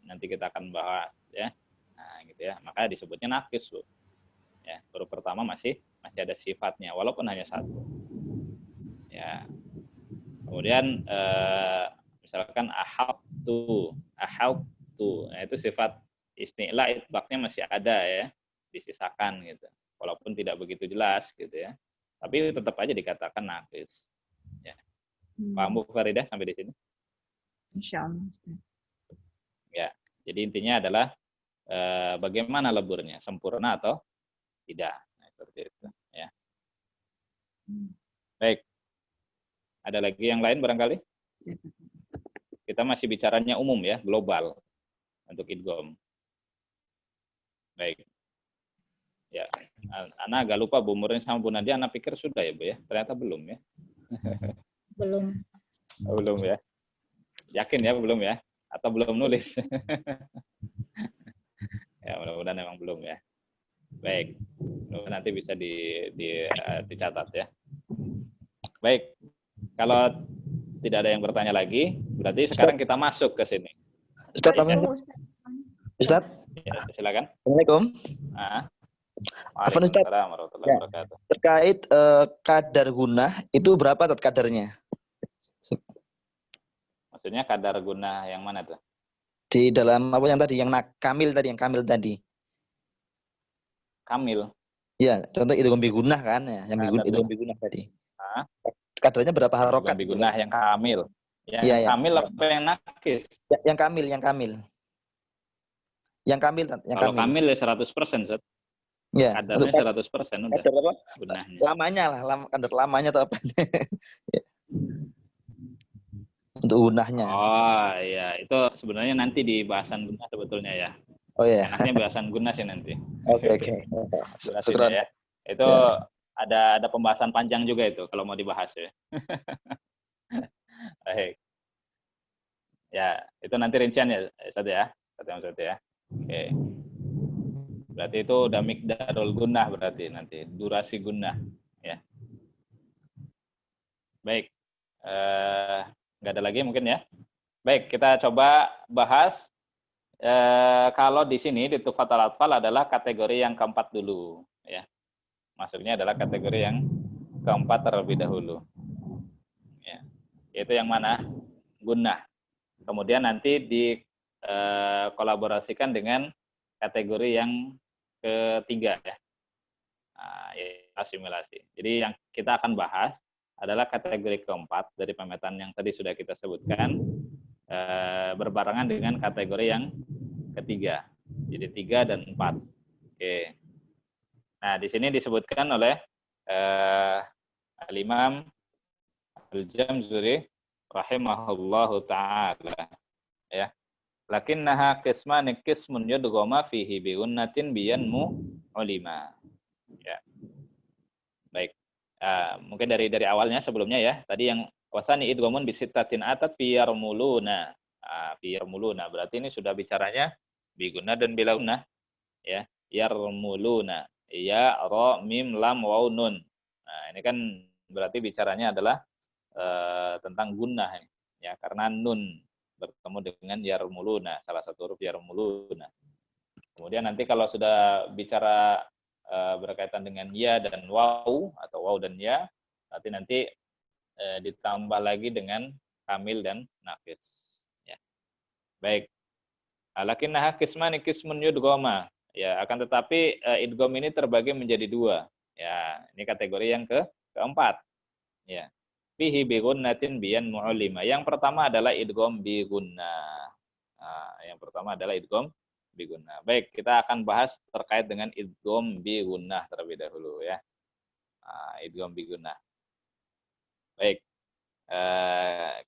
nanti kita akan bahas ya. Nah, gitu ya. Maka disebutnya nakis, Bu. Ya, huruf pertama masih ada sifatnya walaupun hanya 1. Ya. Kemudian Misalkan ahautu. Nah, itu sifat isti'la itbaqnya masih ada ya, disisakan gitu. Walaupun tidak begitu jelas gitu ya. Tapi tetap aja dikatakan naqis. Ya. Paham Bu Faridah sampai di sini? Insya Allah, Ustaz. Ya. Jadi intinya adalah bagaimana leburnya, sempurna atau tidak. Nah, seperti itu ya. Baik. Ada lagi yang lain barangkali? Kita masih bicaranya umum ya, global untuk idgham. Baik. Ya, Ana agak lupa Bu Murni sama Bu Nadia, Ana pikir sudah ya Bu ya. Ternyata belum ya. Belum. Oh, belum ya. Yakin ya belum ya? Atau belum nulis? Ya, mudah-mudahan memang belum ya. Baik. Nanti bisa dicatat ya. Baik. Kalau tidak ada yang bertanya lagi, berarti sekarang kita masuk ke sini. Ustadz, Ustadz, Ya, silakan. Assalamualaikum. Waalaikumsalam warahmatullahi wabarakatuh. Terkait kadar gunah itu berapa kadarnya? Maksudnya kadar gunah yang mana tuh? Di dalam apa yang tadi, yang kamil tadi. Kamil. Ya, contoh idgham bi gunah kan ya, yang idgham bi gunah tadi. Kadarnya berapa harokat? Idgham bi gunah yang kamil. Yang ya, kamil apa yang nakis? Ya, yang kamil. Kalau kamil ya 100%, Zat. Ya, kadarnya 100% udah. Kadar apa? Gunahnya. Lamanya lah, kadar lamanya atau apa? Ya. Untuk gunahnya. Oh iya, itu sebenarnya nanti di bahasan gunah sebetulnya ya. Oh iya. Enaknya bahasan gunah sih nanti. Oke. Ya. Itu ada pembahasan panjang juga itu kalau mau dibahas ya. Baik. Ya, itu nanti rincian ya, Ustaz ya. Ustaz ya. Oke. Berarti itu udah miqdarul gunah berarti nanti, durasi gunah ya. Baik. Nggak ada lagi mungkin ya. Baik, kita coba bahas kalau di sini di Tuhfatul Atfal adalah kategori yang keempat dulu ya. Maksudnya adalah kategori yang keempat terlebih dahulu. Ya. Yaitu yang mana? Gunah. Kemudian nanti dikolaborasikan dengan kategori yang ketiga ya. Nah, asimilasi. Jadi yang kita akan bahas adalah kategori keempat dari pemetaan yang tadi sudah kita sebutkan, berbarengan dengan kategori yang ketiga. Jadi 3 dan 4. Oke. Nah, di sini disebutkan oleh Al-Imam Al-Jamzuri rahimahullahu ta'ala. Ya. Lakinnaha qismani qismun yudghama fihi bi gunnatin biyanmu ulima. Ya. Baik. Mungkin dari awalnya sebelumnya ya. Tadi yang wasani idghamun bisittatin atat fi yarmuluna. Fi yarmuluna berarti ini sudah bicaranya bi gunnah dan bila gunnah ya. Yarmuluna. Ya ra mim lam waw nun. Nah, ini kan berarti bicaranya adalah tentang gunnah ya, karena nun bertemu dengan yarmuluna, salah satu huruf yarmuluna. Kemudian nanti kalau sudah bicara berkaitan dengan ya dan waw atau waw dan ya, nanti ditambah lagi dengan kamil dan naqis. Ya. Baik. Lakinnaha qismani qismun yudghama. Ya, akan tetapi idgham ini terbagi menjadi 2. Ya, ini kategori yang keempat. Ya. Fihi bi gunnatin biyan mu'allima. Yang pertama adalah idgham bi gunnah. Yang pertama adalah idgham bi gunnah. Baik, kita akan bahas terkait dengan idgham bi gunnah terlebih dahulu ya. Idgham bi gunnah. Baik.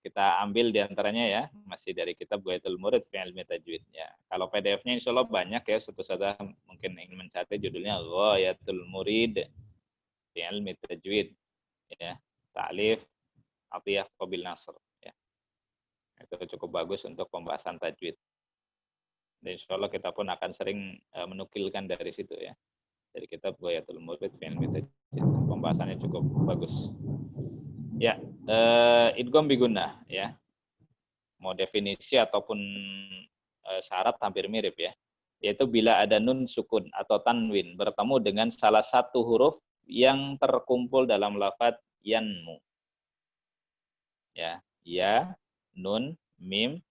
Kita ambil diantaranya ya, masih dari kitab Ghayatul Murid fi Ilmi Tajwid ya. Kalau PDF-nya insya Allah banyak ya, suatu saja mungkin ingin mencari judulnya Ghayatul Murid fi Ilmi Tajwid ya. Ta'lif Atiyah Qabil Nasr ya. Itu cukup bagus untuk pembahasan tajwid. Dan insya Allah kita pun akan sering menukilkan dari situ ya. Dari kitab Ghayatul Murid fi Ilmi Tajwid. Pembahasannya cukup bagus. Ya, idgham bi gunnah ya. Mau definisi ataupun syarat hampir mirip ya. Yaitu bila ada nun sukun atau tanwin bertemu dengan salah satu huruf yang terkumpul dalam lafadz yanmu. Ya, nun mim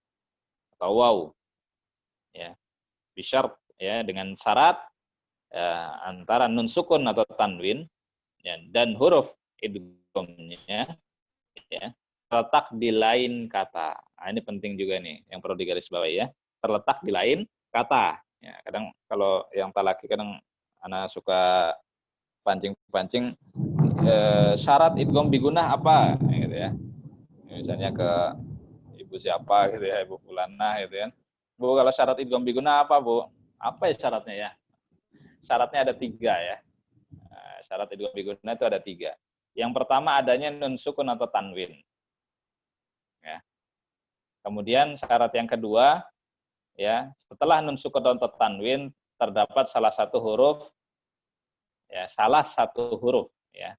atau waw. Ya. Bisyart ya, dengan syarat antara nun sukun atau tanwin ya, dan huruf idghamnya ya terletak di lain kata. Nah, ini penting juga nih yang perlu digarisbawahi ya. Terletak di lain kata. Ya, kadang kalau yang talaki kadang anak suka pancing-pancing syarat idgham bigunah apa gitu ya. Misalnya ke ibu siapa gitu ya, ibu fulanah gitu kan. Bu, kalau syarat idgham bigunah apa, Bu? Apa ya syaratnya ya? Syaratnya ada 3 ya. Syarat idgham bigunah itu ada 3. Yang pertama adanya nun sukun atau tanwin. Ya. Kemudian syarat yang kedua, ya, setelah nun sukun atau tanwin terdapat salah satu huruf ya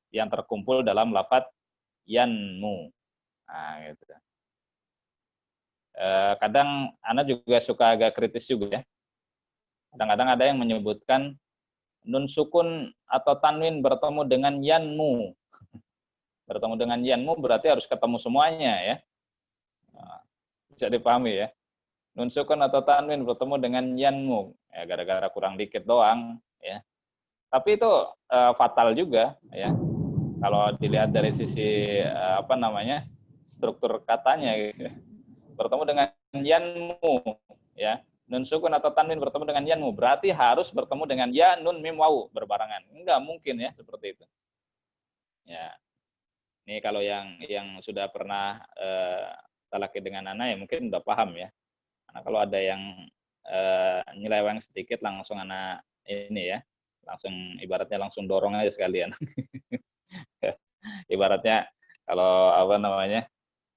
yang terkumpul dalam lafadz yanmu. Nah, gitu. Kadang Ana juga suka agak kritis juga ya. Kadang-kadang ada yang menyebutkan nun sukun atau tanwin bertemu dengan yanmu. Bertemu dengan yanmu berarti harus ketemu semuanya ya. Bisa dipahami ya. Nun sukun atau tanwin bertemu dengan yanmu. Ya, gara-gara kurang dikit doang ya. Tapi itu fatal juga ya. Kalau dilihat dari sisi struktur katanya gitu. Bertemu dengan yanmu ya. Nun sukun atau tanwin bertemu dengan yanmu berarti harus bertemu dengan ya nun mim waw berbarengan. Enggak mungkin ya seperti itu. Ya. Ini kalau yang sudah pernah talaki dengan Ana ya mungkin udah paham ya. Karena kalau ada yang nyeleweng sedikit langsung Ana ini ya. Langsung ibaratnya langsung dorong aja sekalian. Ibaratnya kalau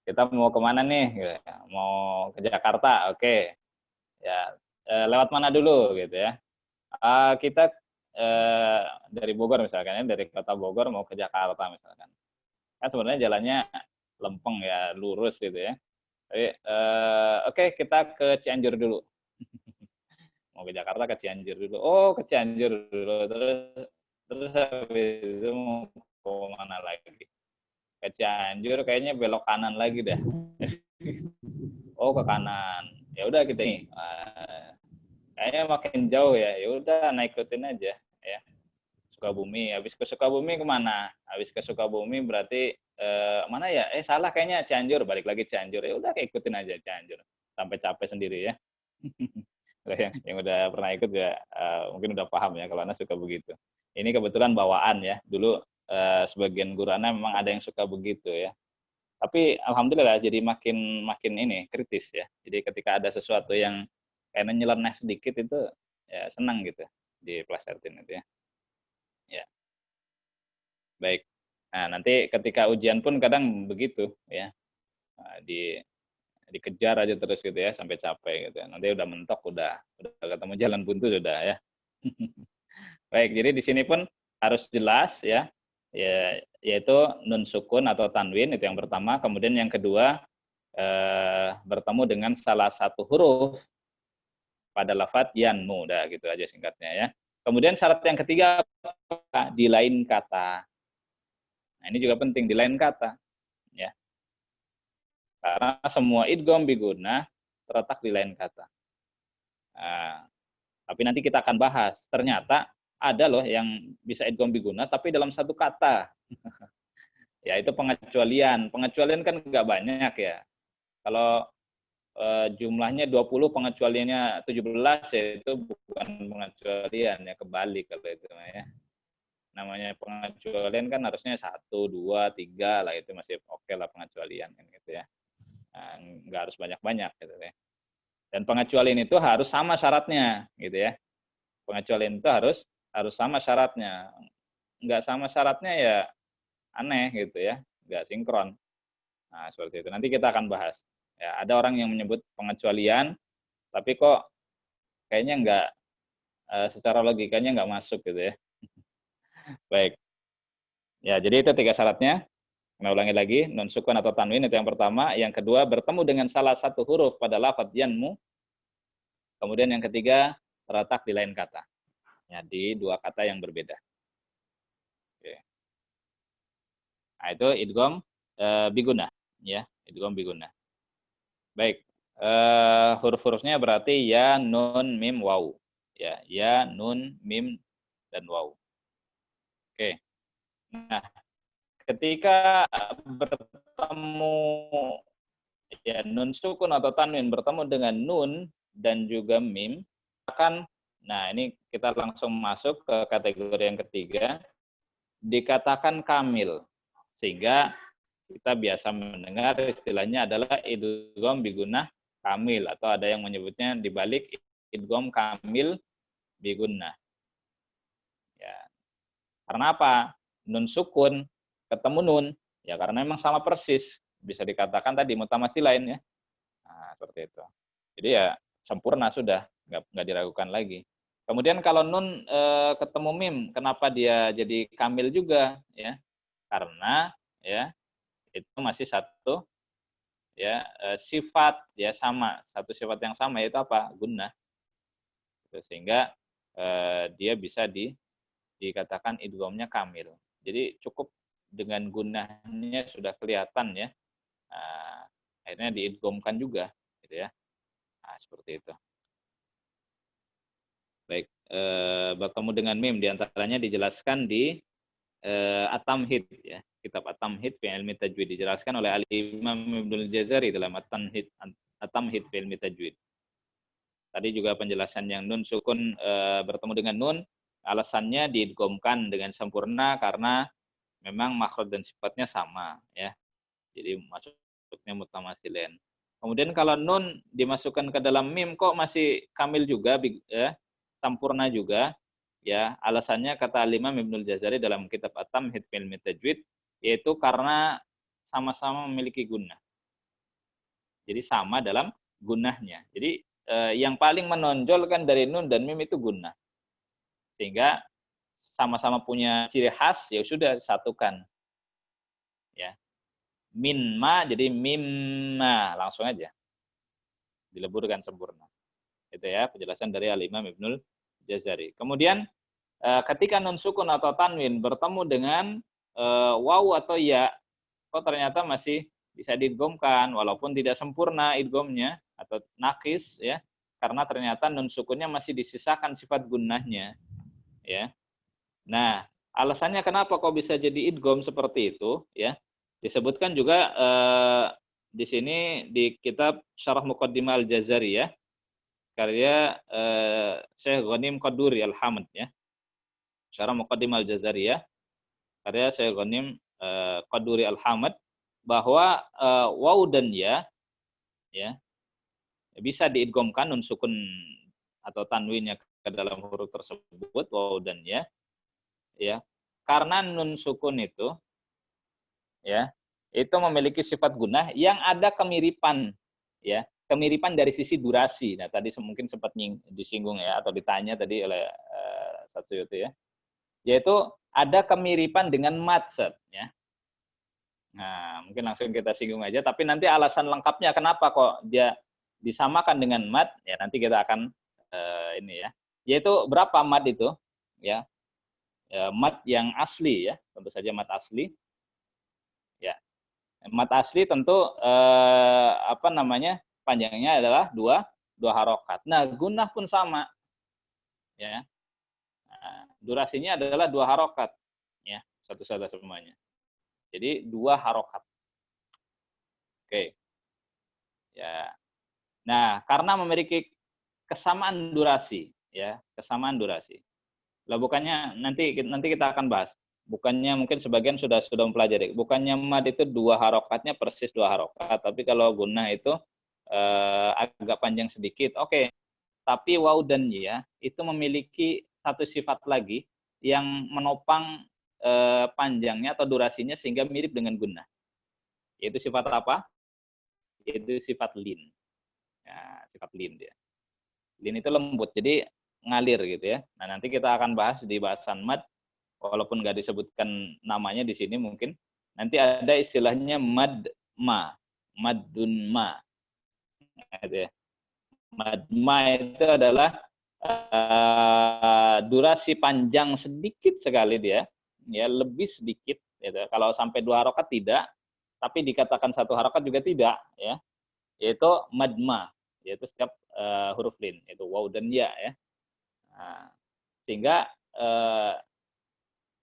kita mau kemana nih? Mau ke Jakarta, oke. Ya, lewat mana dulu gitu ya? Kita dari Bogor misalkan ya, dari kota Bogor mau ke Jakarta misalkan. Kan sebenarnya jalannya lempeng ya, lurus gitu ya. Tapi oke, kita ke Cianjur dulu. Mau ke Jakarta ke Cianjur dulu. Oh, ke Cianjur dulu. Terus habis itu mau ke mana lagi? Ke Cianjur kayaknya belok kanan lagi dah. Oh, ke kanan. Ya udah kita nih. Kayaknya makin jauh ya. Ya udah naik ikutin aja ya. Sukabumi. Habis ke Sukabumi kemana? Habis ke Sukabumi berarti mana ya? Salah kayaknya Cianjur. Balik lagi Cianjur. Ya udah ikutin aja Cianjur. Sampai capek sendiri ya. yang udah pernah ikut ya mungkin udah paham ya kalau Ana suka begitu. Ini kebetulan bawaan ya. Dulu sebagian guru Ana memang ada yang suka begitu ya. Tapi alhamdulillah jadi makin ini kritis ya. Jadi ketika ada sesuatu yang kayaknya nyeleneh sedikit itu ya senang gitu dipelesetin itu ya. Ya. Baik. Nah, nanti ketika ujian pun kadang begitu ya. Dikejar aja terus gitu ya sampai capek gitu. Nanti udah mentok udah ketemu jalan buntu sudah ya. Baik, jadi di sini pun harus jelas ya. Yaitu nun sukun atau tanwin itu yang pertama, kemudian yang kedua bertemu dengan salah satu huruf pada lafadz yanmu, udah gitu aja singkatnya ya. Kemudian syarat yang ketiga di lain kata. Nah, ini juga penting di lain kata ya. Karena semua idgham bigunah terletak di lain kata. Nah, tapi nanti kita akan bahas. Ternyata ada loh yang bisa idgham bigunah tapi dalam satu kata. Ya itu pengecualian. Pengecualian kan nggak banyak ya. Kalau jumlahnya 20 pengecualiannya 17 ya itu bukan pengecualian ya, kebalik kalau itu ya. Namanya pengecualian kan harusnya 1, 2, 3 lah itu masih oke lah pengecualian kan gitu ya. Nah, nggak harus banyak-banyak gitu ya. Dan pengecualian itu harus sama syaratnya gitu ya. Pengecualian itu harus sama syaratnya. Nggak sama syaratnya ya aneh gitu ya, nggak sinkron. Nah, seperti itu. Nanti kita akan bahas. Ya, ada orang yang menyebut pengecualian, tapi kok kayaknya nggak, secara logikanya nggak masuk gitu ya. Baik. Ya, jadi itu 3 syaratnya. Saya ulangi lagi, nun sukun atau tanwin itu yang pertama. Yang kedua, bertemu dengan salah satu huruf pada lafadz yanmu. Kemudian yang ketiga, terletak di lain kata. Ya, di 2 kata yang berbeda. Oke. Nah, itu idgham bigunah. Ya, idgham bi gunnah. Baik. Huruf-hurufnya berarti ya, nun, mim, waw. Ya, nun, mim, dan waw. Oke. Nah, ketika bertemu ya nun sukun atau tanwin bertemu dengan nun dan juga mim, nah ini kita langsung masuk ke kategori yang ketiga, dikatakan kamil. Sehingga kita biasa mendengar istilahnya adalah idgham bi gunnah kamil, atau ada yang menyebutnya dibalik idgham kamil bi gunnah. Ya. Karena apa? Nun sukun ketemu nun, ya karena memang sama persis. Bisa dikatakan tadi mutamasilain ya. Nah, seperti itu. Jadi ya sempurna sudah, nggak diragukan lagi. Kemudian kalau nun ketemu mim, kenapa dia jadi kamil juga? Ya, karena ya itu masih satu ya sifat ya sama, satu sifat yang sama, yaitu apa? Gunnah. Sehingga dia bisa dikatakan idghamnya kamil. Jadi cukup dengan gunnahnya sudah kelihatan ya. Akhirnya diidghamkan juga, gitu ya. Nah, seperti itu. Baik, bertemu dengan mim diantaranya dijelaskan di At-Tamhid ya. Kitab At-Tamhid fi Ilmi Tajwid dijelaskan oleh Al-Imam Ibnul Jazari dalam At-Tamhid fi Ilmi Tajwid. Tadi juga penjelasan yang nun sukun bertemu dengan nun, alasannya diidghamkan dengan sempurna karena memang makhraj dan sifatnya sama ya. Jadi masuknya mutamasilain. Kemudian kalau nun dimasukkan ke dalam mim kok masih kamil juga ya, sempurna juga ya. Alasannya kata Imam Ibnul Jazari dalam kitab At-Tamhid fi Ilmi Tajwid, yaitu karena sama-sama memiliki gunnah. Jadi sama dalam gunnahnya. Jadi yang paling menonjol kan dari nun dan mim itu gunnah. Sehingga sama-sama punya ciri khas, ya sudah satukan. Ya. Min ma jadi mimma, langsung aja. Dileburkan sempurna. Itu ya penjelasan dari Al-Imam Ibnul Jazari. Kemudian ketika nun sukun atau tanwin bertemu dengan waw atau ya, kok ternyata masih bisa diidghamkan walaupun tidak sempurna idghamnya atau nakis ya, karena ternyata nun sukunnya masih disisakan sifat gunnahnya ya. Nah, alasannya kenapa kok bisa jadi idgham seperti itu ya? Disebutkan juga di sini di kitab Syarah Muqaddimah Al-Jazari ya. Karya Syekh Ghanim Qaduri Al-Hamd ya. Syarah Muqaddimah Al-Jazari ya. Karya Syekh Ghanim Qaduri Al-Hamd, bahwa waw dan ya bisa diidghamkan nun sukun atau tanwinnya ke dalam huruf tersebut, waw dan ya. Karena nun sukun itu ya, itu memiliki sifat gunnah yang ada kemiripan ya, kemiripan dari sisi durasi. Nah, tadi mungkin sempat disinggung ya atau ditanya tadi oleh Satsuyuti ya. Yaitu ada kemiripan dengan mad ya. Nah, mungkin langsung kita singgung aja, tapi nanti alasan lengkapnya kenapa kok dia disamakan dengan mad ya, nanti kita akan ini ya. Yaitu berapa mad itu ya? Mad yang asli ya, tentu saja mad asli. Ya. Mad asli tentu panjangnya adalah dua harokat. Nah, gunnah pun sama. Ya. Nah, durasinya adalah 2 harokat. Ya, satu-satu semuanya. Jadi 2 harokat. Oke. Ya. Nah, karena memiliki kesamaan durasi, ya, kesamaan durasi. Lah bukannya nanti kita akan bahas. Bukannya mungkin sebagian sudah mempelajari. Bukannya mad itu 2 harokatnya persis 2 harokat, tapi kalau gunnah itu agak panjang sedikit. Oke. Tapi waw dan ya itu memiliki satu sifat lagi yang menopang panjangnya atau durasinya sehingga mirip dengan gunnah. Yaitu sifat apa? Yaitu sifat lin. Ya, sifat lin dia. Lin itu lembut, jadi ngalir gitu ya. Nah, nanti kita akan bahas di bahasan mad, walaupun nggak disebutkan namanya di sini mungkin. Nanti ada istilahnya mad ma, madun ma. Gitu ya. Mad ma itu adalah durasi panjang sedikit sekali dia, ya lebih sedikit. Gitu. Kalau sampai 2 harokat tidak, tapi dikatakan satu harakat juga tidak, ya. Yaitu madma, yaitu setiap huruf lin, yaitu waw dan ya, ya. Nah, sehingga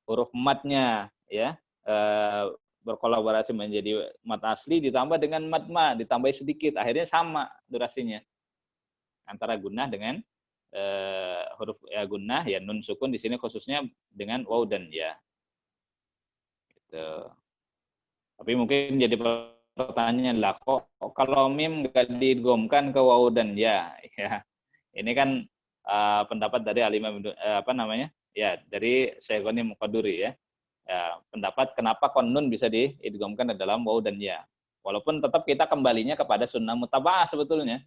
huruf matnya, ya, berkolaborasi menjadi mat asli ditambah dengan madma, ditambah sedikit, akhirnya sama durasinya antara gunnah dengan huruf ya gunnah, ya nun sukun di sini khususnya dengan waw dan ya. Gitu. Tapi mungkin jadi pertanyaan lah, kok kalau mim nggak diidghamkan ke waw dan ya, ya. Ini kan pendapat dari alimah apa namanya? Ya, dari Syekhoni Muqadduri, ya. Ya, pendapat kenapa kon nun bisa diidghamkan dalam waw dan ya. Walaupun tetap kita kembalinya kepada sunnah mutaba'ah sebetulnya.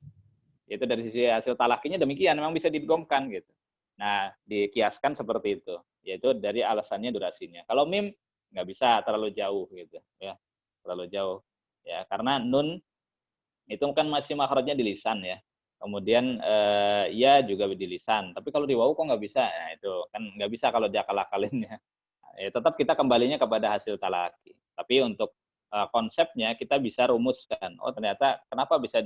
Itu dari sisi hasil talakinya demikian, memang bisa diidghamkan gitu. Nah, dikiaskan seperti itu, yaitu dari alasannya durasinya. Kalau mim nggak bisa, terlalu jauh gitu, ya, terlalu jauh, ya, karena nun itu kan masih makhrajnya di lisan, ya. Kemudian ya juga di lisan, tapi kalau di wawu kok nggak bisa, ya, itu kan nggak bisa kalau diakal-akalinnya. Ya, tetap kita kembalinya kepada hasil talaki. Tapi untuk konsepnya kita bisa rumuskan. Oh ternyata kenapa bisa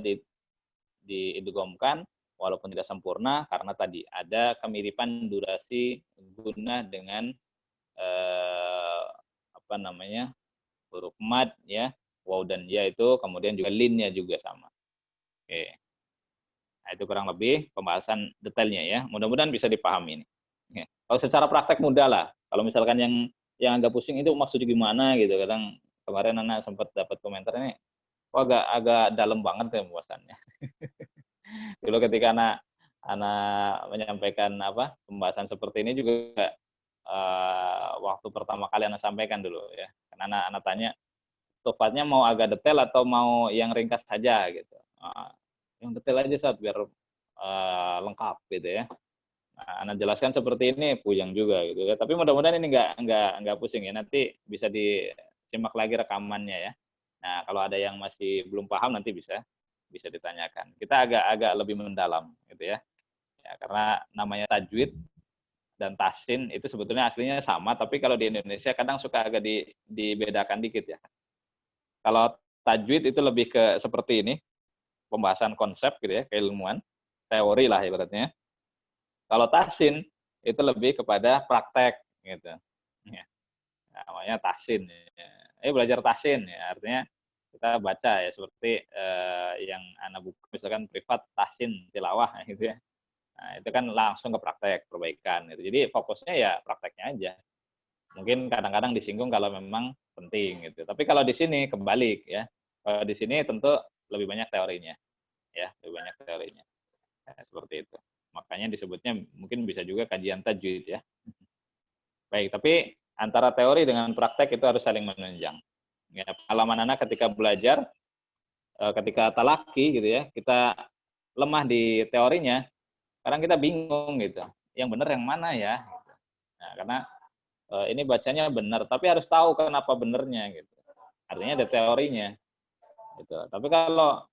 diidghamkan walaupun tidak sempurna, karena tadi ada kemiripan durasi gunnah dengan apa namanya huruf mad, ya, waw dan ya itu, kemudian juga linnya juga sama. Oke. Nah, itu kurang lebih pembahasan detailnya, ya. Mudah-mudahan bisa dipahami ini. Ya. Kalau secara praktek mudah lah. Kalau misalkan yang agak pusing itu maksudnya gimana gitu, kadang kemarin anak sempat dapat komentar ini, kok agak dalam banget ya pembahasannya. Dulu ketika anak menyampaikan pembahasan seperti ini juga waktu pertama kali anak sampaikan dulu, ya. Karena anak tanya, topatnya mau agak detail atau mau yang ringkas saja gitu. Yang detail aja saat biar lengkap gitu, ya. Nah, anak jelaskan seperti ini puyeng juga gitu, ya. Tapi mudah-mudahan ini nggak pusing, ya. Nanti bisa disimak lagi rekamannya, ya. Nah, kalau ada yang masih belum paham nanti bisa ditanyakan. Kita agak lebih mendalam gitu, ya. Ya, karena namanya tajwid dan tahsin itu sebetulnya aslinya sama, tapi kalau di Indonesia kadang suka agak dibedakan dikit, ya. Kalau tajwid itu lebih ke seperti ini, pembahasan konsep gitu, ya, keilmuan, teori lah ibaratnya. Kalau tahsin itu lebih kepada praktek gitu. Ya. Namanya tahsin. Ya. Belajar tahsin, ya, artinya kita baca, ya, seperti yang anak buku misalkan privat tahsin tilawah gitu, ya. Nah, itu kan langsung ke praktek perbaikan gitu. Jadi fokusnya ya prakteknya aja. Mungkin kadang-kadang disinggung kalau memang penting gitu. Tapi kalau di sini kebalik, ya. Kalau di sini tentu lebih banyak teorinya, ya, lebih banyak teorinya. Ya, seperti itu. Makanya disebutnya mungkin bisa juga kajian tajwid, ya. Baik, tapi antara teori dengan praktek itu harus saling menunjang. Ya, pengalaman anak ketika belajar, ketika talaki gitu, ya, kita lemah di teorinya, kadang kita bingung gitu. Yang benar yang mana, ya? Nah, karena ini bacanya benar, tapi harus tahu kenapa benernya gitu. Artinya ada teorinya. Gitu. Tapi kalau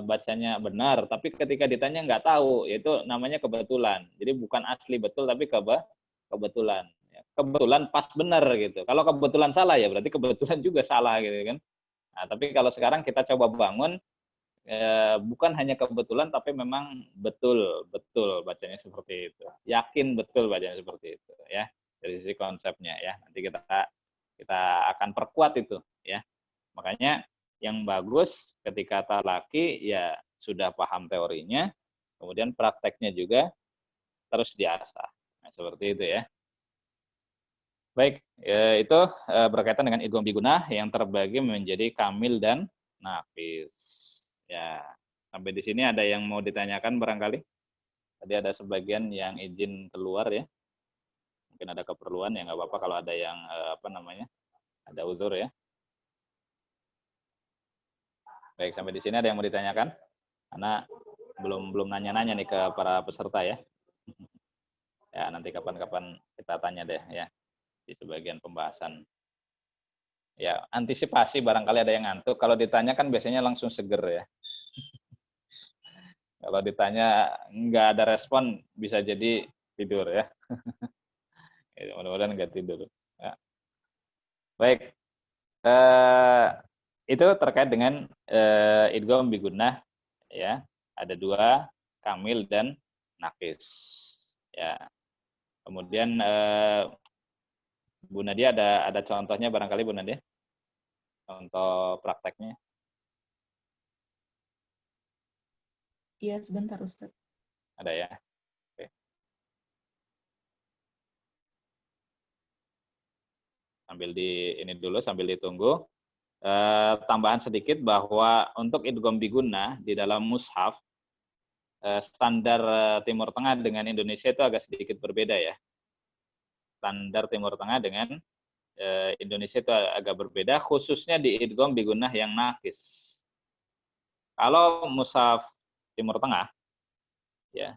bacanya benar, tapi ketika ditanya nggak tahu, itu namanya kebetulan. Jadi bukan asli betul, tapi kebetulan. Kebetulan pas benar gitu. Kalau kebetulan salah, ya berarti kebetulan juga salah gitu kan. Nah, tapi kalau sekarang kita coba bangun, bukan hanya kebetulan, tapi memang betul bacanya seperti itu. Yakin betul bacanya seperti itu, ya. Dari sisi konsepnya, ya. Nanti kita akan perkuat itu, ya. Makanya yang bagus ketika talaki, ya sudah paham teorinya, kemudian prakteknya juga terus diasah. Nah, seperti itu, ya. Baik, ya, itu berkaitan dengan idgham bigunah yang terbagi menjadi kamil dan naqis. Ya, sampai di sini ada yang mau ditanyakan barangkali? Tadi ada sebagian yang izin keluar, ya. Mungkin ada keperluan, ya nggak apa-apa kalau ada yang ada uzur, ya. Baik, sampai di sini ada yang mau ditanyakan? Karena belum nanya-nanya nih ke para peserta, ya. Ya, nanti kapan-kapan kita tanya deh, ya, di sebagian pembahasan. Ya, antisipasi barangkali ada yang ngantuk. Kalau ditanya kan biasanya langsung seger, ya. Kalau ditanya nggak ada respon, bisa jadi tidur, ya. Mudah-mudahan nggak tidur. Ya. Baik. itu terkait dengan idgham bigunnah ya. Ada dua, kamil dan nakis. Ya. Kemudian Bu Nadia ada contohnya barangkali Bu Nadia? Contoh prakteknya. Iya, sebentar Ustaz. Ada ya? Oke. Sambil ini dulu, sambil ditunggu. Tambahan sedikit bahwa untuk idgham bigunnah di dalam mushaf, standar Timur Tengah dengan Indonesia itu agak sedikit berbeda ya. Standar Timur Tengah dengan Indonesia itu agak berbeda, khususnya di idgham bigunnah yang nakis. Kalau mushaf Timur Tengah, ya,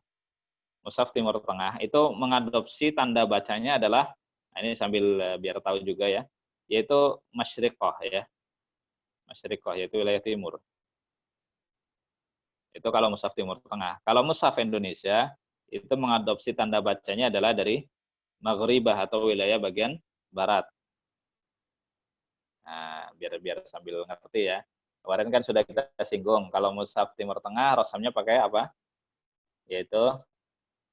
mushaf Timur Tengah itu mengadopsi tanda bacanya adalah, nah ini sambil biar tahu juga ya, yaitu masyriqah ya, masyriqah yaitu wilayah timur. Itu kalau mushaf Timur Tengah. Kalau mushaf Indonesia itu mengadopsi tanda bacanya adalah dari maghribah atau wilayah bagian barat. Nah, biar sambil ngerti ya. Kemarin kan sudah kita singgung, kalau mushaf Timur Tengah, rosamnya pakai apa? Yaitu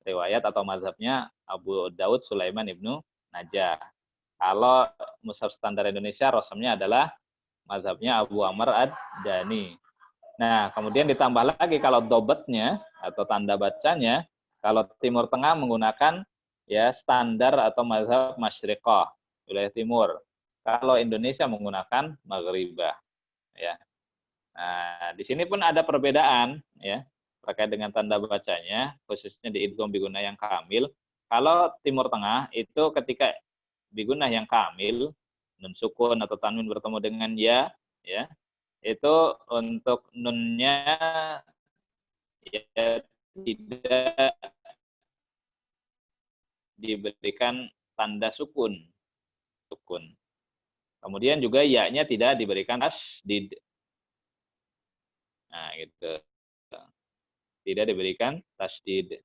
riwayat atau mazhabnya Abu Daud Sulaiman ibnu Najah. Kalau mushaf standar Indonesia, rosamnya adalah mazhabnya Abu Amr ad-Dani. Nah, kemudian ditambah lagi kalau dobetnya atau tanda bacanya, kalau Timur Tengah menggunakan ya standar atau mazhab masyriqah, wilayah timur. Kalau Indonesia menggunakan maghribah, ya. Nah, di sini pun ada perbedaan, ya, terkait dengan tanda bacanya, khususnya di idgham bigunnah yang kamil. Kalau Timur Tengah itu ketika bigunnah yang kamil, nun sukun atau tanwin bertemu dengan ya, itu untuk nunnya ya tidak diberikan tanda sukun. Kemudian juga ya-nya tidak diberikan tasdid. Nah, gitu. Tidak diberikan tasdid.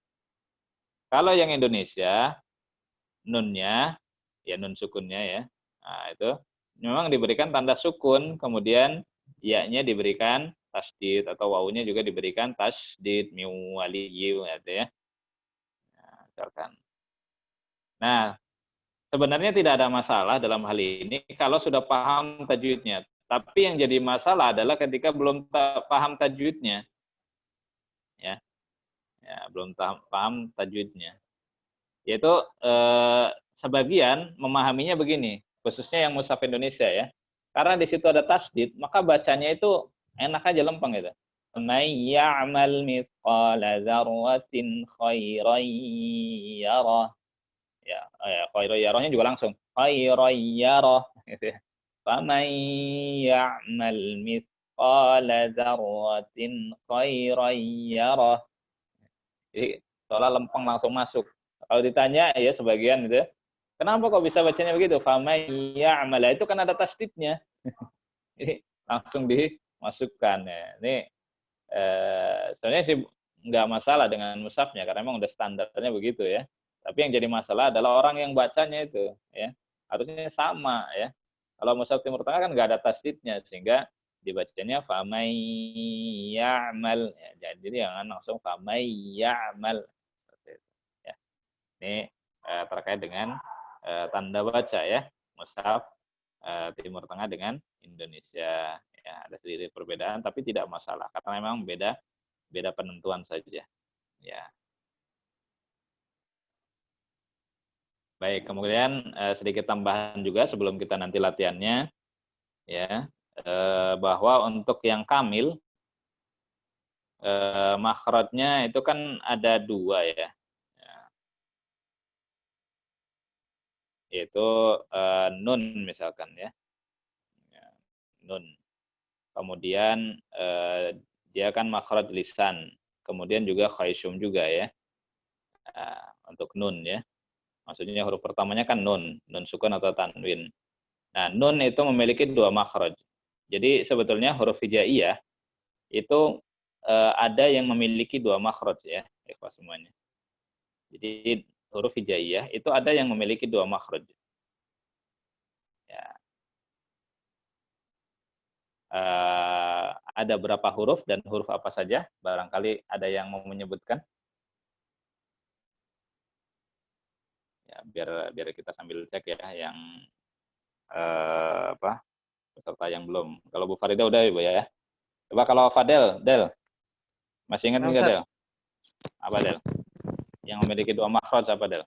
Kalau yang Indonesia, nunnya, ya nun sukunnya ya, nah itu memang diberikan tanda sukun, kemudian ya-nya diberikan tasdid, atau wawunya juga diberikan tasdid, miwaliyu, gitu ya. Nah, misalkan. Nah, sebenarnya tidak ada masalah dalam hal ini kalau sudah paham tajwidnya. Tapi yang jadi masalah adalah ketika belum paham tajwidnya. Ya, belum paham tajwidnya. Yaitu sebagian memahaminya begini, khususnya yang mushaf Indonesia ya. Karena di situ ada tasdid, maka bacanya itu enak aja, lempeng gitu. May ya'mal mithqala dzarratin khairan yarah. Ya, khairan yarahnya juga langsung khairan yarah gitu ya. Faman ya'mal mithqala dzarratin khairan yarah. Jadi seolah lempeng langsung masuk. Kalau ditanya ya sebagian gitu, kenapa kok bisa bacanya begitu? Faman ya'mal, itu kan ada tasdidnya. Jadi langsung dimasukkan ya. Ini sebenarnya sih nggak masalah dengan mushafnya karena memang udah standarnya begitu ya. Tapi yang jadi masalah adalah orang yang bacanya itu ya. Harusnya sama ya. Kalau mushaf Timur Tengah kan nggak ada tasdidnya sehingga dibacanya faman ya'mal ya, jadi jangan langsung faman ya'mal seperti itu ya. Ini terkait dengan tanda baca ya mushaf Timur Tengah dengan Indonesia ya, ada sedikit perbedaan tapi tidak masalah karena memang beda penentuan saja ya. Baik, kemudian sedikit tambahan juga sebelum kita nanti latihannya ya, bahwa untuk yang kamil makhrajnya itu kan ada dua ya, yaitu nun misalkan ya, nun. Kemudian dia kan makhraj lisan, kemudian juga khaisyum juga ya, untuk nun ya. Maksudnya huruf pertamanya kan nun sukun atau tanwin. Nah, nun itu memiliki dua makhraj. Jadi sebetulnya huruf hijaiyah itu ada yang memiliki dua makhraj ya, ikhwah semuanya. Jadi huruf hijaiyah itu ada yang memiliki dua makhraj. Ya. ada berapa huruf dan huruf apa saja? Barangkali ada yang mau menyebutkan? Ya, biar kita sambil cek ya yang peserta yang belum. Kalau Bu Farida udah Ibu ya. Coba kalau Fadel, Del. Masih ingat enggak Del? Apa Del? Yang memiliki 2 makhraj apa Del?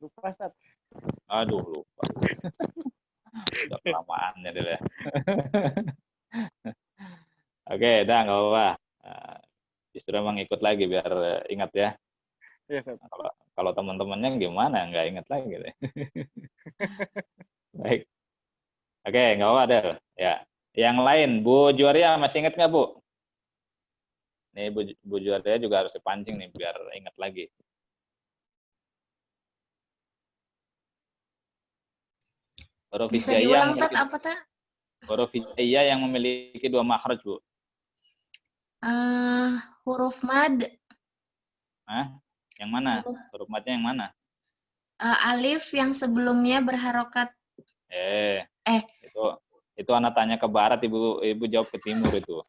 Lupa, Ustaz. Aduh, lupa. Udah kelamaan ya Del ya. Oke, udah nggak apa-apa. Justru emang ikut lagi biar ingat ya. Iya, Ustaz. Kalau teman-temannya gimana? Nggak ingat lagi deh. Baik. Oke, nggak apa-apa Del. Ya. Yang lain, Bu Juwaria masih ingat nggak Bu? Nih Bu Juwaria juga harus dipancing nih biar ingat lagi. Huruf Bisa hijaiyah diulang, Tat, apa, Tat? huruf hijaiyah yang memiliki 2 makhraj, Bu. Huruf mad, Hah? Yang mana? huruf Huruf madnya yang mana? alif yang sebelumnya berharokat. Itu anak tanya ke barat, ibu jawab ke timur itu.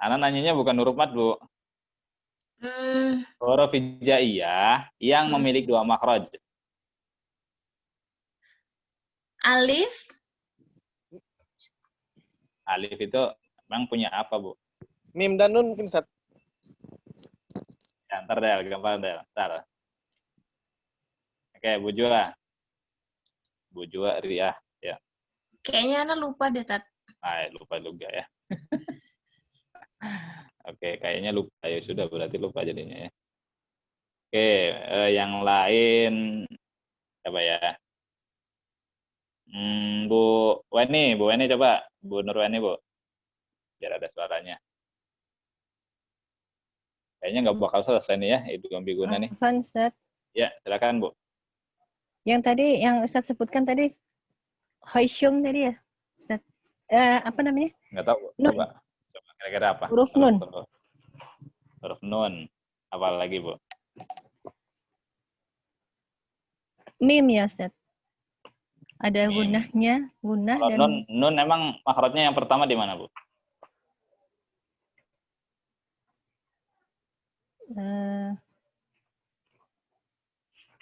Anak nanyanya bukan huruf mad, Bu. Huruf hijaiyah yang memiliki 2 makhraj. Alif, Alif itu memang punya apa, Bu? Mim dan nun mungkin, Ustaz. Ya, ntar Del, gampang Del. Ntar. Oke, Bu Jua. Bu Jua Riah. Ya. kayaknya Ana lupa deh, Tat. Lupa juga ya. Oke, kayaknya lupa. Ya sudah, berarti lupa jadinya ya. Oke, yang lain apa ya? Bu Weni coba. Bu Nurweni, Bu. Biar ada suaranya. Kayaknya nggak bakal selesai nih ya, idgham biguna nih. Afwan, Ustaz. Ya, silakan Bu. Yang tadi, yang Ustaz sebutkan tadi, Khaisyum tadi ya, Ustaz. Apa namanya? Nggak tahu, Bu. Nun. Coba kira-kira apa? Huruf nun. Huruf nun. Apa lagi, Bu? Mim ya, Ustaz. Ada Mim. gunah Kalau dan nun emang makhrajnya yang pertama di mana, Bu?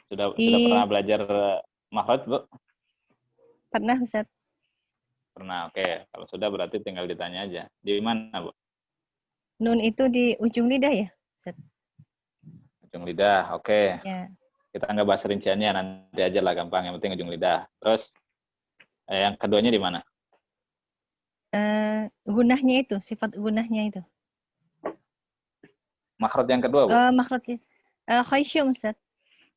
Sudah pernah belajar makhraj, Bu? Pernah, Ustaz. Pernah, oke. Kalau sudah berarti tinggal ditanya aja. Di mana, Bu? Nun itu di ujung lidah ya, Ustaz? Ujung lidah, oke. Ya. Kita nggak bahas rinciannya, nanti aja lah gampang. Yang penting ujung lidah. Terus, yang keduanya di mana? Gunahnya itu, sifat gunahnya itu. Makhraj yang kedua, Bu? Makhrajnya. Khaisyum, Ustaz.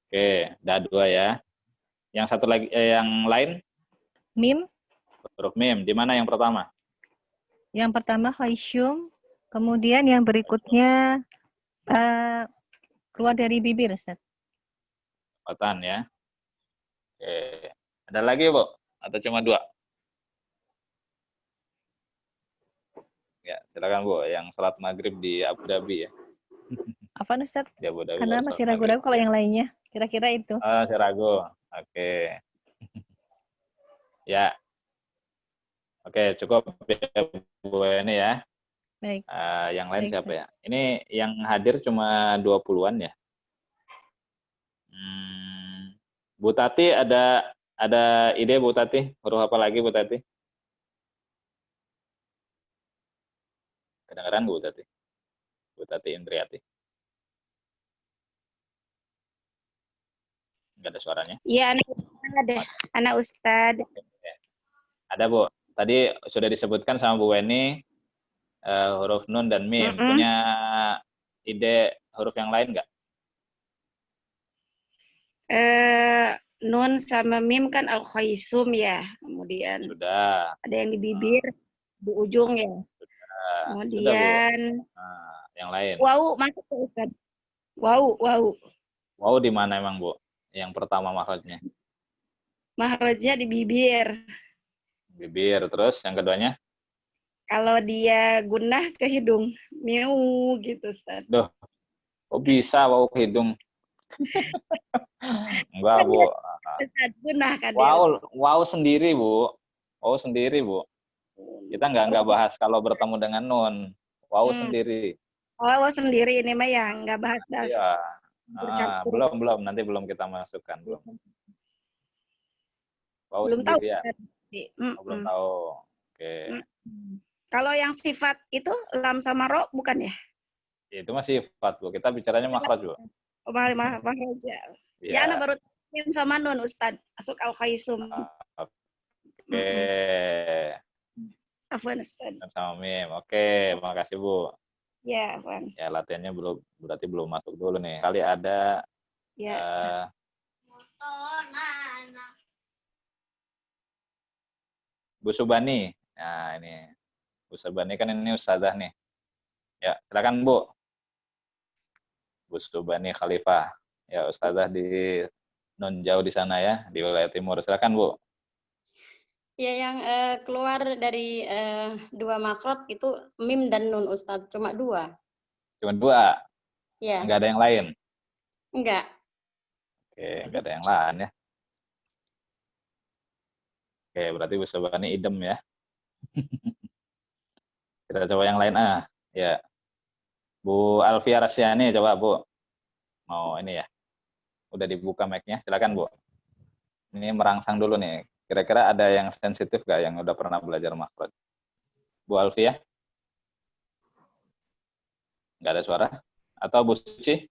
Oke, ada 2 ya. Yang satu lagi, yang lain? Mim. Huruf mim. Di mana yang pertama? Yang pertama khaisyum, kemudian yang berikutnya keluar dari bibir, Ustaz. Pertanyaan ya. Oke. Ada lagi, Bu? Atau cuma 2? Ya, silakan, Bu. Yang salat maghrib di Abu Dhabi ya. Apa, Ustaz? Di Abu Dhabi. Karena masih ragu-ragu kalau yang lainnya. Kira-kira itu. Masih ragu. Oke. Ya. Oke, cukup ya, Bu ini ya. Baik. Yang lain Baik, siapa ya? Ini yang hadir cuma 20-an ya. Bu Tati ada ide, Bu Tati? Huruf apa lagi, Bu Tati? Kedengeran Bu Tati? Bu Tati Indriati. Nggak ada suaranya? Iya, anak Ustad. Ada, Bu. Tadi sudah disebutkan sama Bu Weni, huruf nun dan mim. Punya ide huruf yang lain nggak? Nun sama mim kan al-khaisum ya. Kemudian Sudah. ada yang di bibir, di ujung ya. Sudah. Kemudian Sudah, yang lain. Wau masuk ke Ustaz. Wau. Wau di mana emang, Bu? Yang pertama makhrajnya. Makhrajnya di bibir. Bibir. Terus yang keduanya? Kalau dia gunah ke hidung, miu gitu, Ustaz. Duh, kok bisa wau ke hidung? Enggak, Kan Bu. dia Ustaz, gunah kan dia. Wow sendiri, Bu. Wow sendiri, Bu. Kita nggak bahas kalau bertemu dengan nun. Wow sendiri. Oh, sendiri ini mah ya, nggak bahas-bahas. Iya. Bercampur. Belum. Nanti belum kita masukkan. Belum. Wow Belum tahu. sendiri ya. Mm-mm. Belum tahu. Oke. Kalau yang sifat itu lam sama ro bukan ya? Itu masih sifat, Bu. Kita bicaranya makhraj, Bu. Oh, makhraj ya. Ya, anak baru mim sama nun, Ustaz. Masuk al-khaisum. Oke. Afwan, Ustaz. Sama mim. Oke, makasih, Bu. Ya, Afwan. Ya, latihannya berarti belum masuk dulu nih. Kali ada Ya. Bu Subani. Nah, ini. Bu Subani kan ini ustazah nih. Ya, silakan, Bu. Bu Subani Khalifah. Ya, ustazah di non jauh di sana ya, di wilayah timur. Silakan, Bu. Ya, yang keluar dari dua makrot itu mim dan nun, Ustadz. Cuma dua. Cuma dua? Ya. Enggak ada yang lain? Enggak. Oke, enggak ada yang lain ya. Oke, berarti Bu Subani idem ya. Kita coba yang lain. Ya. Bu Alfia Rasyani, coba, Bu. Mau ini ya. Udah dibuka mic-nya. Silakan, Bu. Ini merangsang dulu nih. Kira-kira ada yang sensitif nggak yang udah pernah belajar makhraj? Bu Alfia? Nggak ada suara? Atau Bu Suci?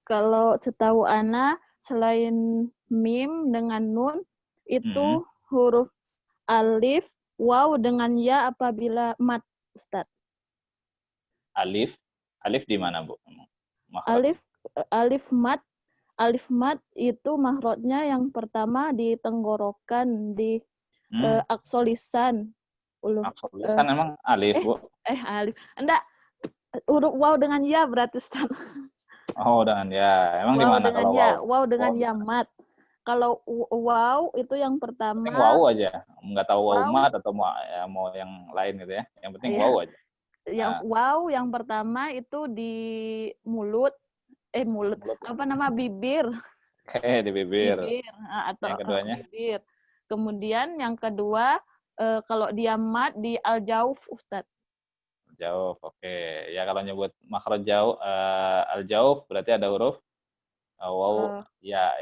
Kalau setahu Ana, selain mim dengan nun, itu huruf alif, waw dengan ya apabila mat, Ustaz. Alif? Alif di mana, Bu? Makhraj. Alif mat itu makhrajnya yang pertama di tenggorokan, di aqsal lisan. Aqsal lisan emang alif, Bu? Alif. Enggak, huruf waw dengan ya berarti, Ustaz. Oh, dengan ya. Emang di mana kalau ya, waw? Waw dengan ya mat. Kalau waw itu yang pertama. Penting waw aja. Nggak tahu waw mat atau mau yang lain gitu ya. Yang penting waw aja. Yang waw yang pertama itu di mulut. Apa nama, bibir. Di bibir. Atau yang keduanya? Bibir. Kemudian yang kedua, kalau dia mat di al-jauf, Ustaz. Jauf, oke. Ya kalau nyebut makhraj jauh, al-jauf berarti ada huruf waw ya.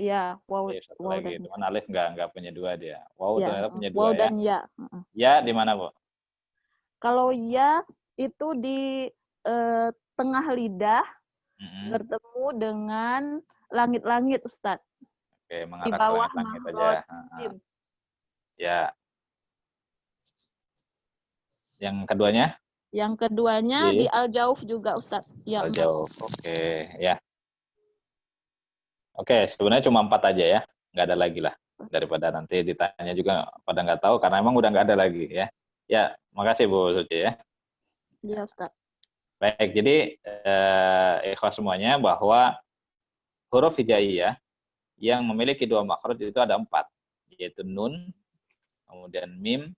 Iya, waw. Satu lagi, cuman alif nggak punya dua dia. Waw ternyata punya dua waw ya. dan ya. Ya di mana, Bu? Kalau ya itu di tengah lidah, bertemu dengan langit-langit, Ustaz. Oke, mengarah di bawah ke langit aja. Ya. Yang keduanya? Yang keduanya di al-jauf juga, Ustaz. Ya, al-jauf, oke, ya. Oke, sebenarnya cuma 4 aja ya. Nggak ada lagi lah. Daripada nanti ditanya juga pada nggak tahu, karena emang udah nggak ada lagi ya. Ya, makasih Bu Suci ya. Iya, Ustaz. Baik, jadi ikhwas semuanya bahwa huruf hijaiyah yang memiliki 2 makhraj itu ada 4, yaitu nun, kemudian mim,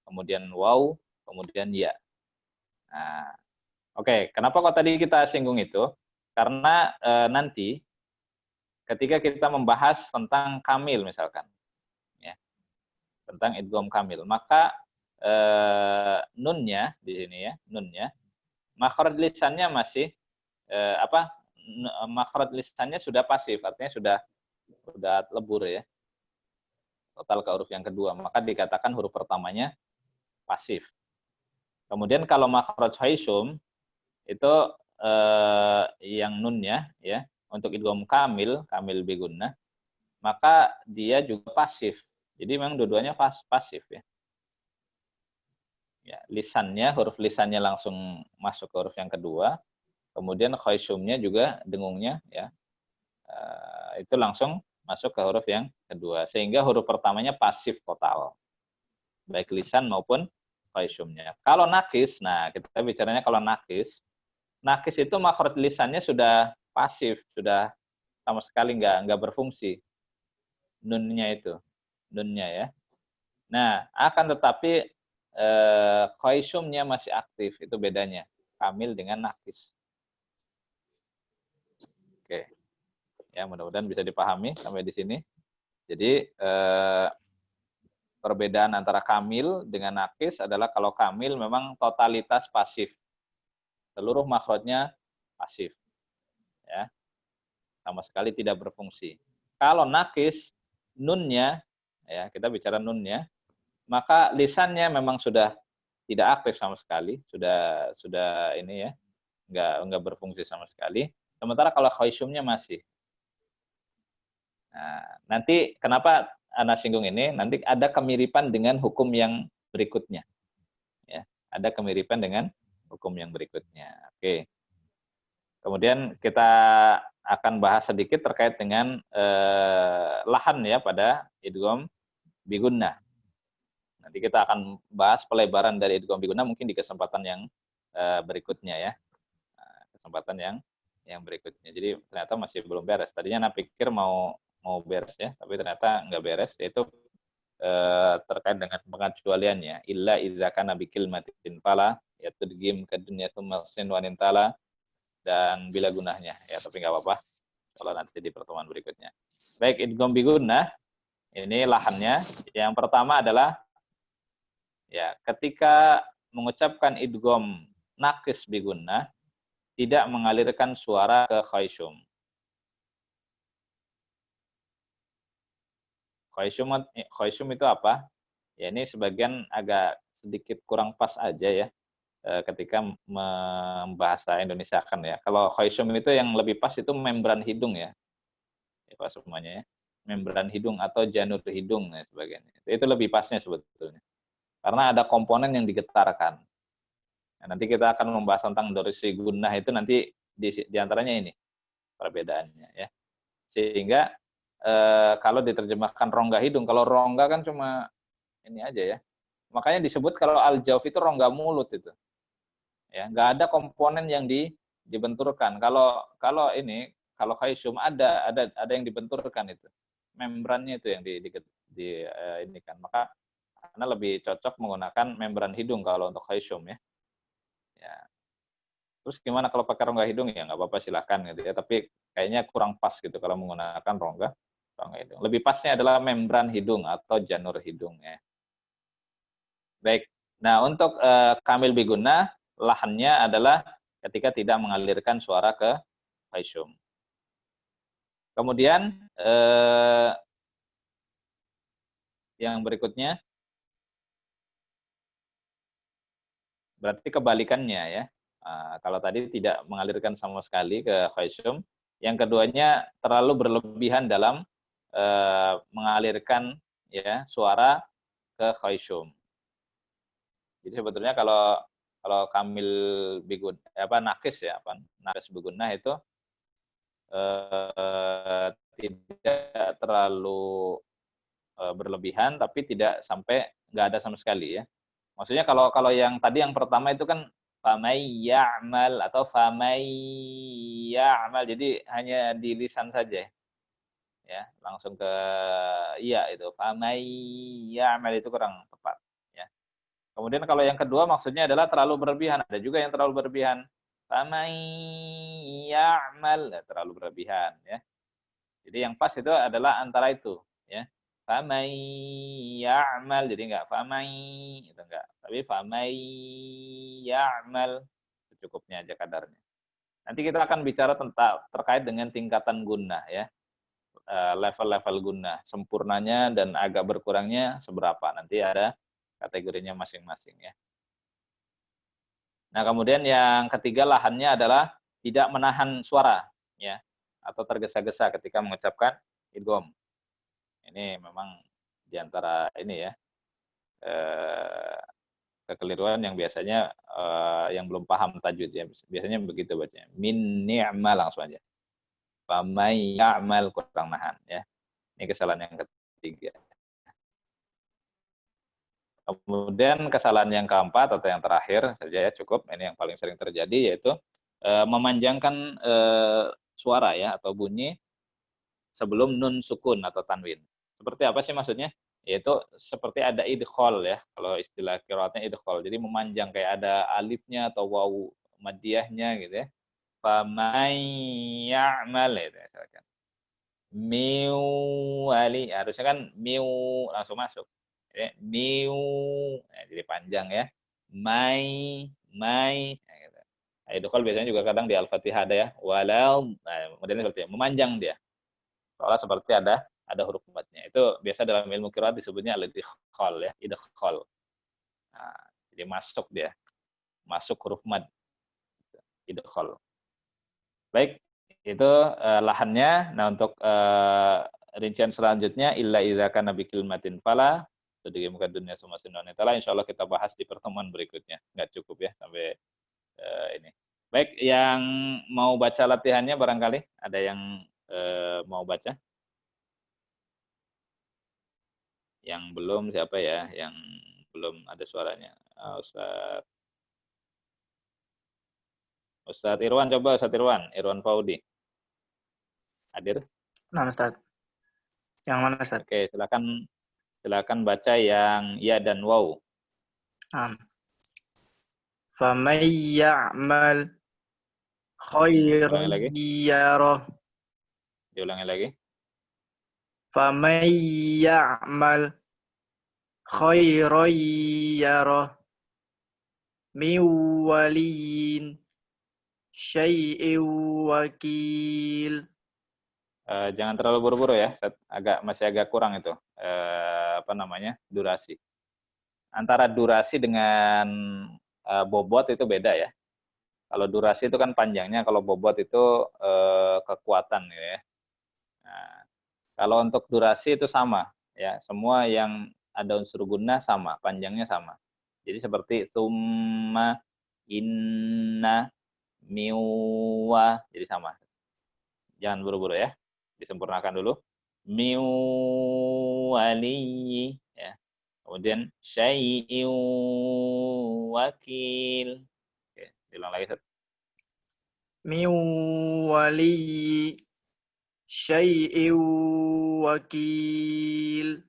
kemudian waw, kemudian ya. Nah, oke, kenapa kok tadi kita singgung itu? Karena nanti ketika kita membahas tentang kamil misalkan, ya, tentang idgham kamil, maka nunnya di sini ya, nunnya, makhraj lisannya masih makhraj lisannya sudah pasif, artinya sudah lebur ya, total ke huruf yang kedua, maka dikatakan huruf pertamanya pasif. Kemudian kalau makhraj haisum itu yang nunnya ya, untuk idgham kamil bigunnah, maka dia juga pasif. Jadi memang dua-duanya pasif ya. Ya, lisannya, huruf lisannya langsung masuk ke huruf yang kedua, kemudian khaisumnya juga dengungnya ya, itu langsung masuk ke huruf yang kedua, sehingga huruf pertamanya pasif total, baik lisan maupun khaisumnya. Kalau nakis, nah kita bicaranya kalau nakis itu makhraj lisannya sudah pasif, sudah sama sekali nggak berfungsi nunnya ya. Nah, akan tetapi khaisumnya masih aktif, itu bedanya kamil dengan nakis. Ya, mudah-mudahan bisa dipahami sampai di sini. Jadi perbedaan antara kamil dengan nakis adalah kalau kamil memang totalitas pasif. Seluruh makhrajnya pasif. Ya. Sama sekali tidak berfungsi. Kalau nakis, nunnya, ya kita bicara nunnya, maka lisannya memang sudah tidak aktif sama sekali, sudah ini ya, enggak berfungsi sama sekali. Sementara kalau khaysumnya masih. Nah, nanti kenapa Ana singgung ini? Nanti ada kemiripan dengan hukum yang berikutnya. Ya, ada kemiripan dengan hukum yang berikutnya. Oke. Kemudian kita akan bahas sedikit terkait dengan lahan ya pada idgham bigunnah. Nanti kita akan bahas pelebaran dari idgham bigunnah mungkin di kesempatan yang berikutnya ya. Kesempatan yang berikutnya. Jadi ternyata masih belum beres. Tadinya Ana pikir mau beres ya, tapi ternyata nggak beres, yaitu terkait dengan pengecualiannya. Illa idza kana bikil matin fala yatudgim kadunya tumasin wanintala, dan bila gunahnya ya, tapi nggak apa-apa kalau nanti di pertemuan berikutnya. Baik, idgham bigunnah ini lahannya. Yang pertama adalah ya ketika mengucapkan idgham nakis bigunnah tidak mengalirkan suara ke khayshum. Khayshum itu apa? Ya ini sebagian agak sedikit kurang pas aja ya ketika membahasa Indonesia kan ya. Kalau khayshum itu yang lebih pas itu membran hidung ya. Pas semuanya ya. Membran hidung atau janur hidung ya sebagainya. Itu lebih pasnya sebetulnya. Karena ada komponen yang digetarkan. Nah, nanti kita akan membahas tentang dorisi gunnah itu nanti di antaranya ini perbedaannya ya. Sehingga kalau diterjemahkan rongga hidung, kalau rongga kan cuma ini aja ya. Makanya disebut kalau al-jauf itu rongga mulut itu. Ya, nggak ada komponen yang dibenturkan. Kalau khayshum ada yang dibenturkan itu. Membrannya itu yang ini kan. Maka Anda lebih cocok menggunakan membran hidung kalau untuk khayshum ya. Ya. Terus gimana kalau pakai rongga hidung ya nggak apa-apa silakan gitu ya. Tapi kayaknya kurang pas gitu kalau menggunakan rongga hidung. Lebih pasnya adalah membran hidung atau janur hidung ya. Baik. Nah, untuk kamil bigunnah lahannya adalah ketika tidak mengalirkan suara ke khayshum. Kemudian yang berikutnya berarti kebalikannya ya. Kalau tadi tidak mengalirkan sama sekali ke khayshum, yang keduanya terlalu berlebihan dalam mengalirkan ya suara ke khayshum. Jadi sebetulnya kalau kamil nakis ya, nakis bigunnah itu tidak terlalu berlebihan, tapi tidak sampai nggak ada sama sekali ya. Maksudnya kalau yang tadi yang pertama itu kan famay ya'mal atau famay ya'mal, jadi hanya di lisan saja. Ya, langsung ke iya itu famay ya'mal itu kurang tepat ya. Kemudian kalau yang kedua maksudnya adalah terlalu berlebihan, ada juga yang terlalu berlebihan. Famay ya'mal terlalu berlebihan ya. Jadi yang pas itu adalah antara itu ya. Famay ya'mal, jadi enggak famay itu enggak, tapi famay ya'mal cukupnya aja kadarnya. Nanti kita akan bicara tentang terkait dengan tingkatan gunnah ya. Level-level gunnah, sempurnanya dan agak berkurangnya seberapa. Nanti ada kategorinya masing-masing ya. Nah, kemudian yang ketiga lahannya adalah tidak menahan suara ya atau tergesa-gesa ketika mengucapkan idgham. Ini memang diantara ini ya kekeliruan yang biasanya yang belum paham tajwid ya, biasanya begitu bacanya. Min ni'mal langsung aja. Famay ya'mal kurang nahan ya. Ini kesalahan yang ketiga. Kemudian kesalahan yang keempat atau yang terakhir saja ya, cukup, ini yang paling sering terjadi, yaitu memanjangkan suara ya atau bunyi sebelum nun sukun atau tanwin. Seperti apa sih maksudnya? Yaitu seperti ada idkhol ya, kalau istilah qiraatnya idkhol. Jadi memanjang kayak ada alifnya atau wawu madiyahnya gitu ya. Famay ya'mal itu misalkan. miwali. Harusnya kan miu langsung masuk. Ya, miu. Nah, jadi panjang ya. Mai. Nah, gitu. Nah, idghal biasanya juga kadang di Al-Fatihah ada ya. Walau. Nah, modelnya seperti itu. Memanjang dia. Seolah seperti ada huruf matnya. Itu biasa dalam ilmu qiraat disebutnya al-idghal ya. Idghal. Nah, jadi masuk dia. Masuk huruf mad. Idghal. Baik. Itu lahannya. Nah, untuk rincian selanjutnya illa idza kana bi kalimatin fala tudhimka dunya summa sunnah taala insyaallah kita bahas di pertemuan berikutnya. Enggak cukup ya sampai ini. Baik, yang mau baca latihannya barangkali ada yang mau baca? Yang belum siapa ya? Yang belum ada suaranya. Ustadz Irwan, coba Ustadz Irwan Faudi. Hadir? Nah, Ustaz. Yang mana, Ustaz? Oke, silakan baca yang ya dan waw. Faman ya'mal khairan yarah. Diulangi lagi. Faman ya'mal khairan yarah. Min waliyin syai'in wakil. Jangan terlalu buru-buru ya, masih agak kurang itu durasi. Antara durasi dengan bobot itu beda ya. Kalau durasi itu kan panjangnya, kalau bobot itu kekuatan ya. Nah, kalau untuk durasi itu sama ya, semua yang ada unsur gunnah sama, panjangnya sama. Jadi seperti summa, inna, miwa, jadi sama. Jangan buru-buru ya. Disempurnakan dulu. Miwali ya. Kemudian syai'in wakil. Oke, diulang lagi. Miwali syai'in wakil.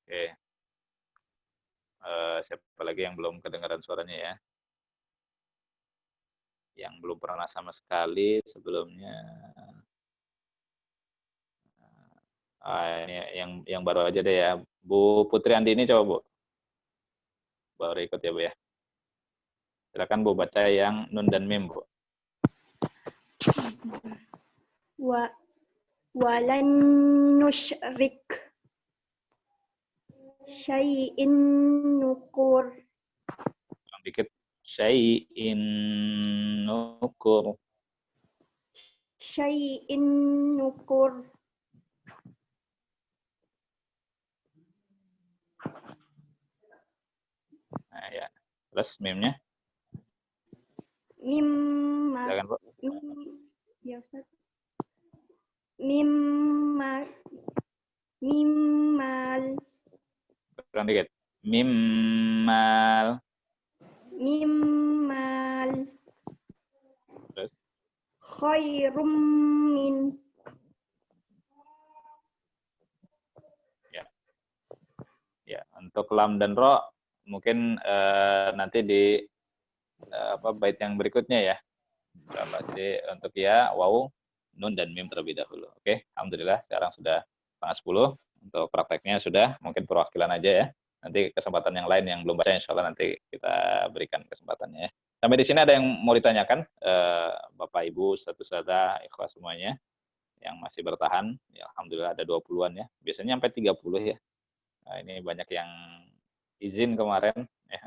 Oke. Siapa lagi yang belum kedengaran suaranya ya? Yang belum pernah sama sekali sebelumnya. Ini yang baru aja deh ya. Bu Putri Andini coba Bu. Baru ikut ya Bu ya. Silakan Bu baca yang nun dan mim Bu. Walan nusyrik syai'in nukur. Dikit. Syai'in nukur. Syai'in nukur. Nah, ya. Terus mimnya? Mimma. Silakan, Bu. Ya, Ustaz. Mimmal. Kurang dikit. Mimmal. Terus? Khairum min. Ya. Ya, untuk lam dan ro mungkin nanti di bait yang berikutnya ya. Jadi untuk ya, waw, nun dan mim terlebih dahulu. Oke, alhamdulillah sekarang sudah 9:30 untuk prakteknya sudah, mungkin perwakilan aja ya. Nanti kesempatan yang lain yang belum baca insya Allah nanti kita berikan kesempatannya ya. Sampai di sini ada yang mau ditanyakan Bapak Ibu, Ustadz, ikhlas semuanya yang masih bertahan. Ya, alhamdulillah ada 20-an ya. Biasanya sampai 30 ya. Nah, ini banyak yang izin kemarin ya.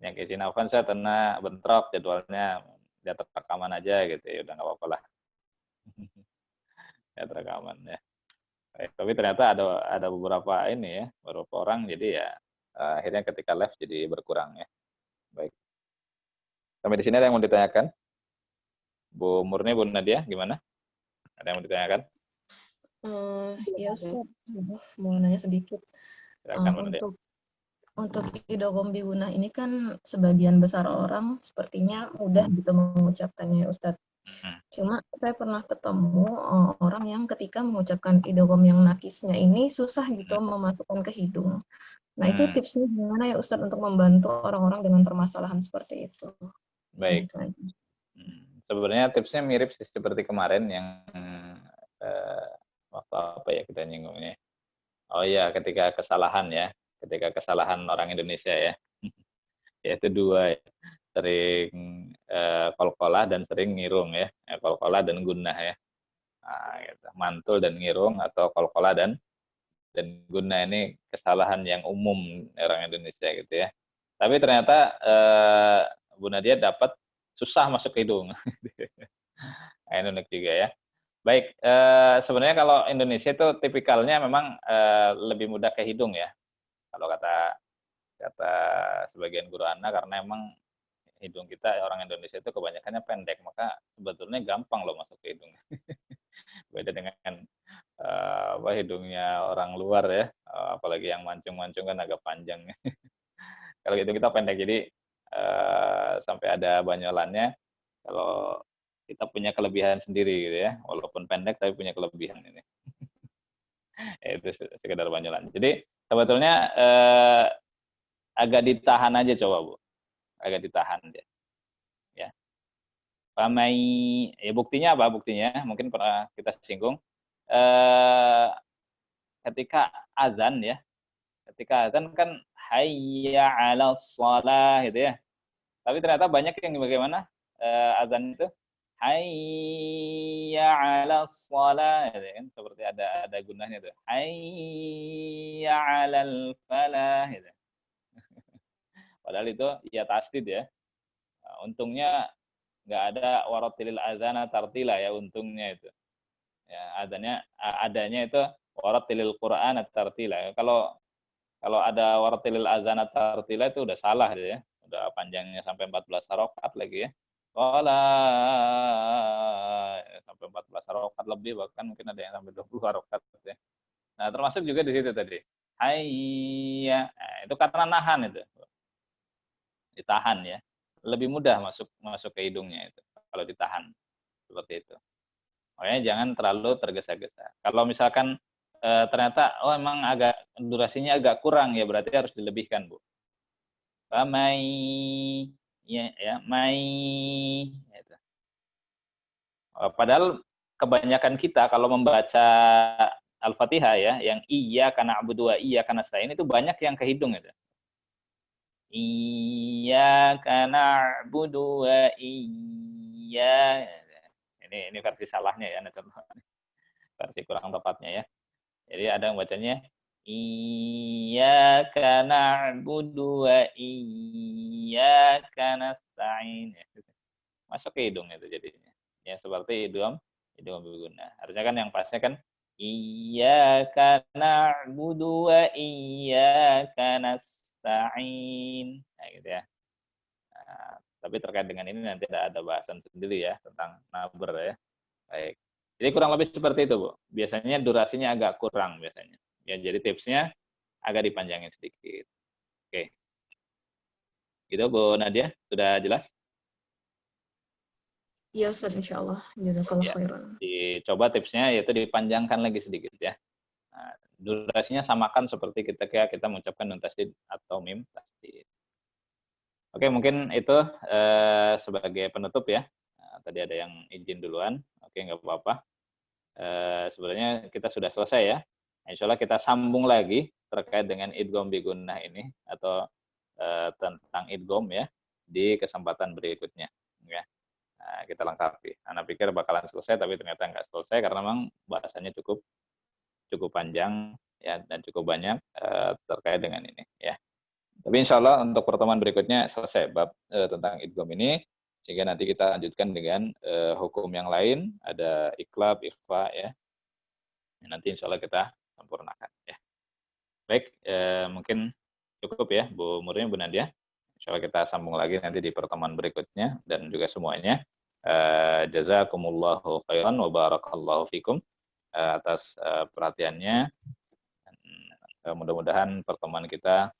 Yang izin Avanza karena bentrok jadwalnya lihat rekaman aja gitu ya, udah nggak apa-apa lah. Lihat rekaman ya. Baik, tapi ternyata ada beberapa ini ya, beberapa orang jadi ya akhirnya ketika live jadi berkurang ya. Baik. Sampai di sini ada yang mau ditanyakan? Bu Murni, Bu Nadia, gimana? Ada yang mau ditanyakan? Ya Ustaz, mau nanya sedikit. Silakan, untuk idgham bigunah ini kan sebagian besar orang sepertinya mudah gitu mengucapkannya Ustaz. Cuma saya pernah ketemu orang yang ketika mengucapkan idgham yang nakisnya ini susah gitu memasukkan ke hidung. Nah, itu tipsnya gimana ya Ustaz untuk membantu orang-orang dengan permasalahan seperti itu? Baik. Sebenarnya tipsnya mirip seperti kemarin yang waktu ya kita nyinggungnya? Oh ya, ketika kesalahan ya. Ketika kesalahan orang Indonesia ya. Yaitu dua ya. Sering qalqalah dan sering ngirung ya. Qalqalah dan gunnah ya. Nah, gitu. Mantul dan ngirung atau qalqalah dan gunnah ini kesalahan yang umum orang Indonesia gitu ya. Tapi ternyata Bu Nadia dapat susah masuk ke hidung. Ini unik juga ya. Baik, sebenarnya kalau Indonesia itu tipikalnya memang lebih mudah ke hidung ya. Kalau kata sebagian guru anak, karena emang hidung kita orang Indonesia itu kebanyakannya pendek, maka sebetulnya gampang loh masuk ke hidung. Beda dengan hidungnya orang luar ya, apalagi yang mancung-mancung kan agak panjang. Kalau gitu kita pendek, jadi sampai ada banyolannya. Kalau kita punya kelebihan sendiri gitu ya, walaupun pendek tapi punya kelebihan ini. Itu sekedar banyolan. Jadi sebetulnya agak ditahan aja coba Bu, agak ditahan dia. Ya. Pamai, ya buktinya apa? Buktinya mungkin pernah kita singgung. Ketika azan ya, ketika azan kan hayya 'alas shalah gitu ya. Tapi ternyata banyak yang bagaimana azan itu hayya 'alas shalah gitu kan, seperti ada gunahnya tuh. Hayya 'alal falah gitu. Padahal itu ya tasdid ya. Untungnya nggak ada warattilil azana tartila ya, untungnya itu. Ya, adanya itu warattilil Qur'ana tartila. Kalau ada warattilil azana tartila itu udah salah gitu ya. Udah panjangnya sampai 14 harokat lagi ya. Sampai 14 harokat lebih, bahkan mungkin ada yang sampai 20 harokat ya. Nah, termasuk juga di situ tadi. Hayya. Nah, itu karena nahan itu. Ditahan ya. Lebih mudah masuk ke hidungnya itu kalau ditahan. Seperti itu. Makanya jangan terlalu tergesa-gesa. Kalau misalkan ternyata emang agak durasinya agak kurang ya, berarti harus dilebihkan, Bu. Pamai ya mai gitu. Padahal kebanyakan kita kalau membaca Al-Fatihah ya, yang iyyaka na'budu wa iyyaka nasta'in itu banyak yang ke hidung itu. Iyyaka na'budu wa ini versi salahnya ya, versi kurang tepatnya ya. Jadi ada yang bacanya iyyaka na'budu wa iyyaka nasta'in. Masuk ke hidung itu jadinya. Ya seperti hidung berguna. Harusnya kan yang pasnya kan iyyaka na'budu wa iyyaka nasta'in. Nah, gitu ya. Nah, tapi terkait dengan ini nanti ada bahasan sendiri ya tentang naber ya. Baik. Jadi kurang lebih seperti itu, Bu. Biasanya durasinya agak kurang biasanya. Ya, jadi tipsnya agak dipanjangin sedikit. Oke. Gitu, Bu Nadia, sudah jelas? Iya, Ustaz, insyaallah. Jazakallahu khairan. Dicoba tipsnya yaitu dipanjangkan lagi sedikit ya. Nah, durasinya samakan seperti ketika kita mengucapkan nun tasdid atau mim tasdid. Oke, mungkin itu sebagai penutup ya. Nah, tadi ada yang izin duluan. Oke, nggak apa-apa. Sebenarnya kita sudah selesai ya. Insya Allah kita sambung lagi terkait dengan idgham bi gunnah ini atau tentang idgham ya di kesempatan berikutnya. Ya. Nah, kita lengkapi. Anak pikir bakalan selesai, tapi ternyata nggak selesai karena memang bahasanya cukup panjang ya dan cukup banyak terkait dengan ini ya. Tapi insya Allah untuk pertemuan berikutnya selesai bab tentang idgham ini, sehingga nanti kita lanjutkan dengan hukum yang lain, ada iqlab, ikhfa ya. Nanti insya Allah kita sempurnakan ya. Baik, mungkin cukup ya Bu Murni, Bu Nadia. Insya Allah kita sambung lagi nanti di pertemuan berikutnya dan juga semuanya. Jazakumullahu khairan wa barakallahu fikum atas perhatiannya. Mudah-mudahan pertemuan kita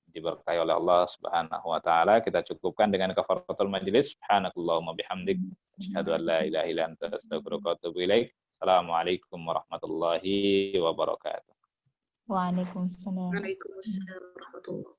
diberkahi oleh Allah Subhanahu wa taala. Kita cukupkan dengan kafaratul majlis. Subhanakallahumma bihamdik asyhadu an la ilaha illa anta astaghfiruka wa atubu ilaik. Assalamualaikum warahmatullahi wabarakatuh. Waalaikumsalam. Waalaikumsalam warahmatullahi wabarakatuh.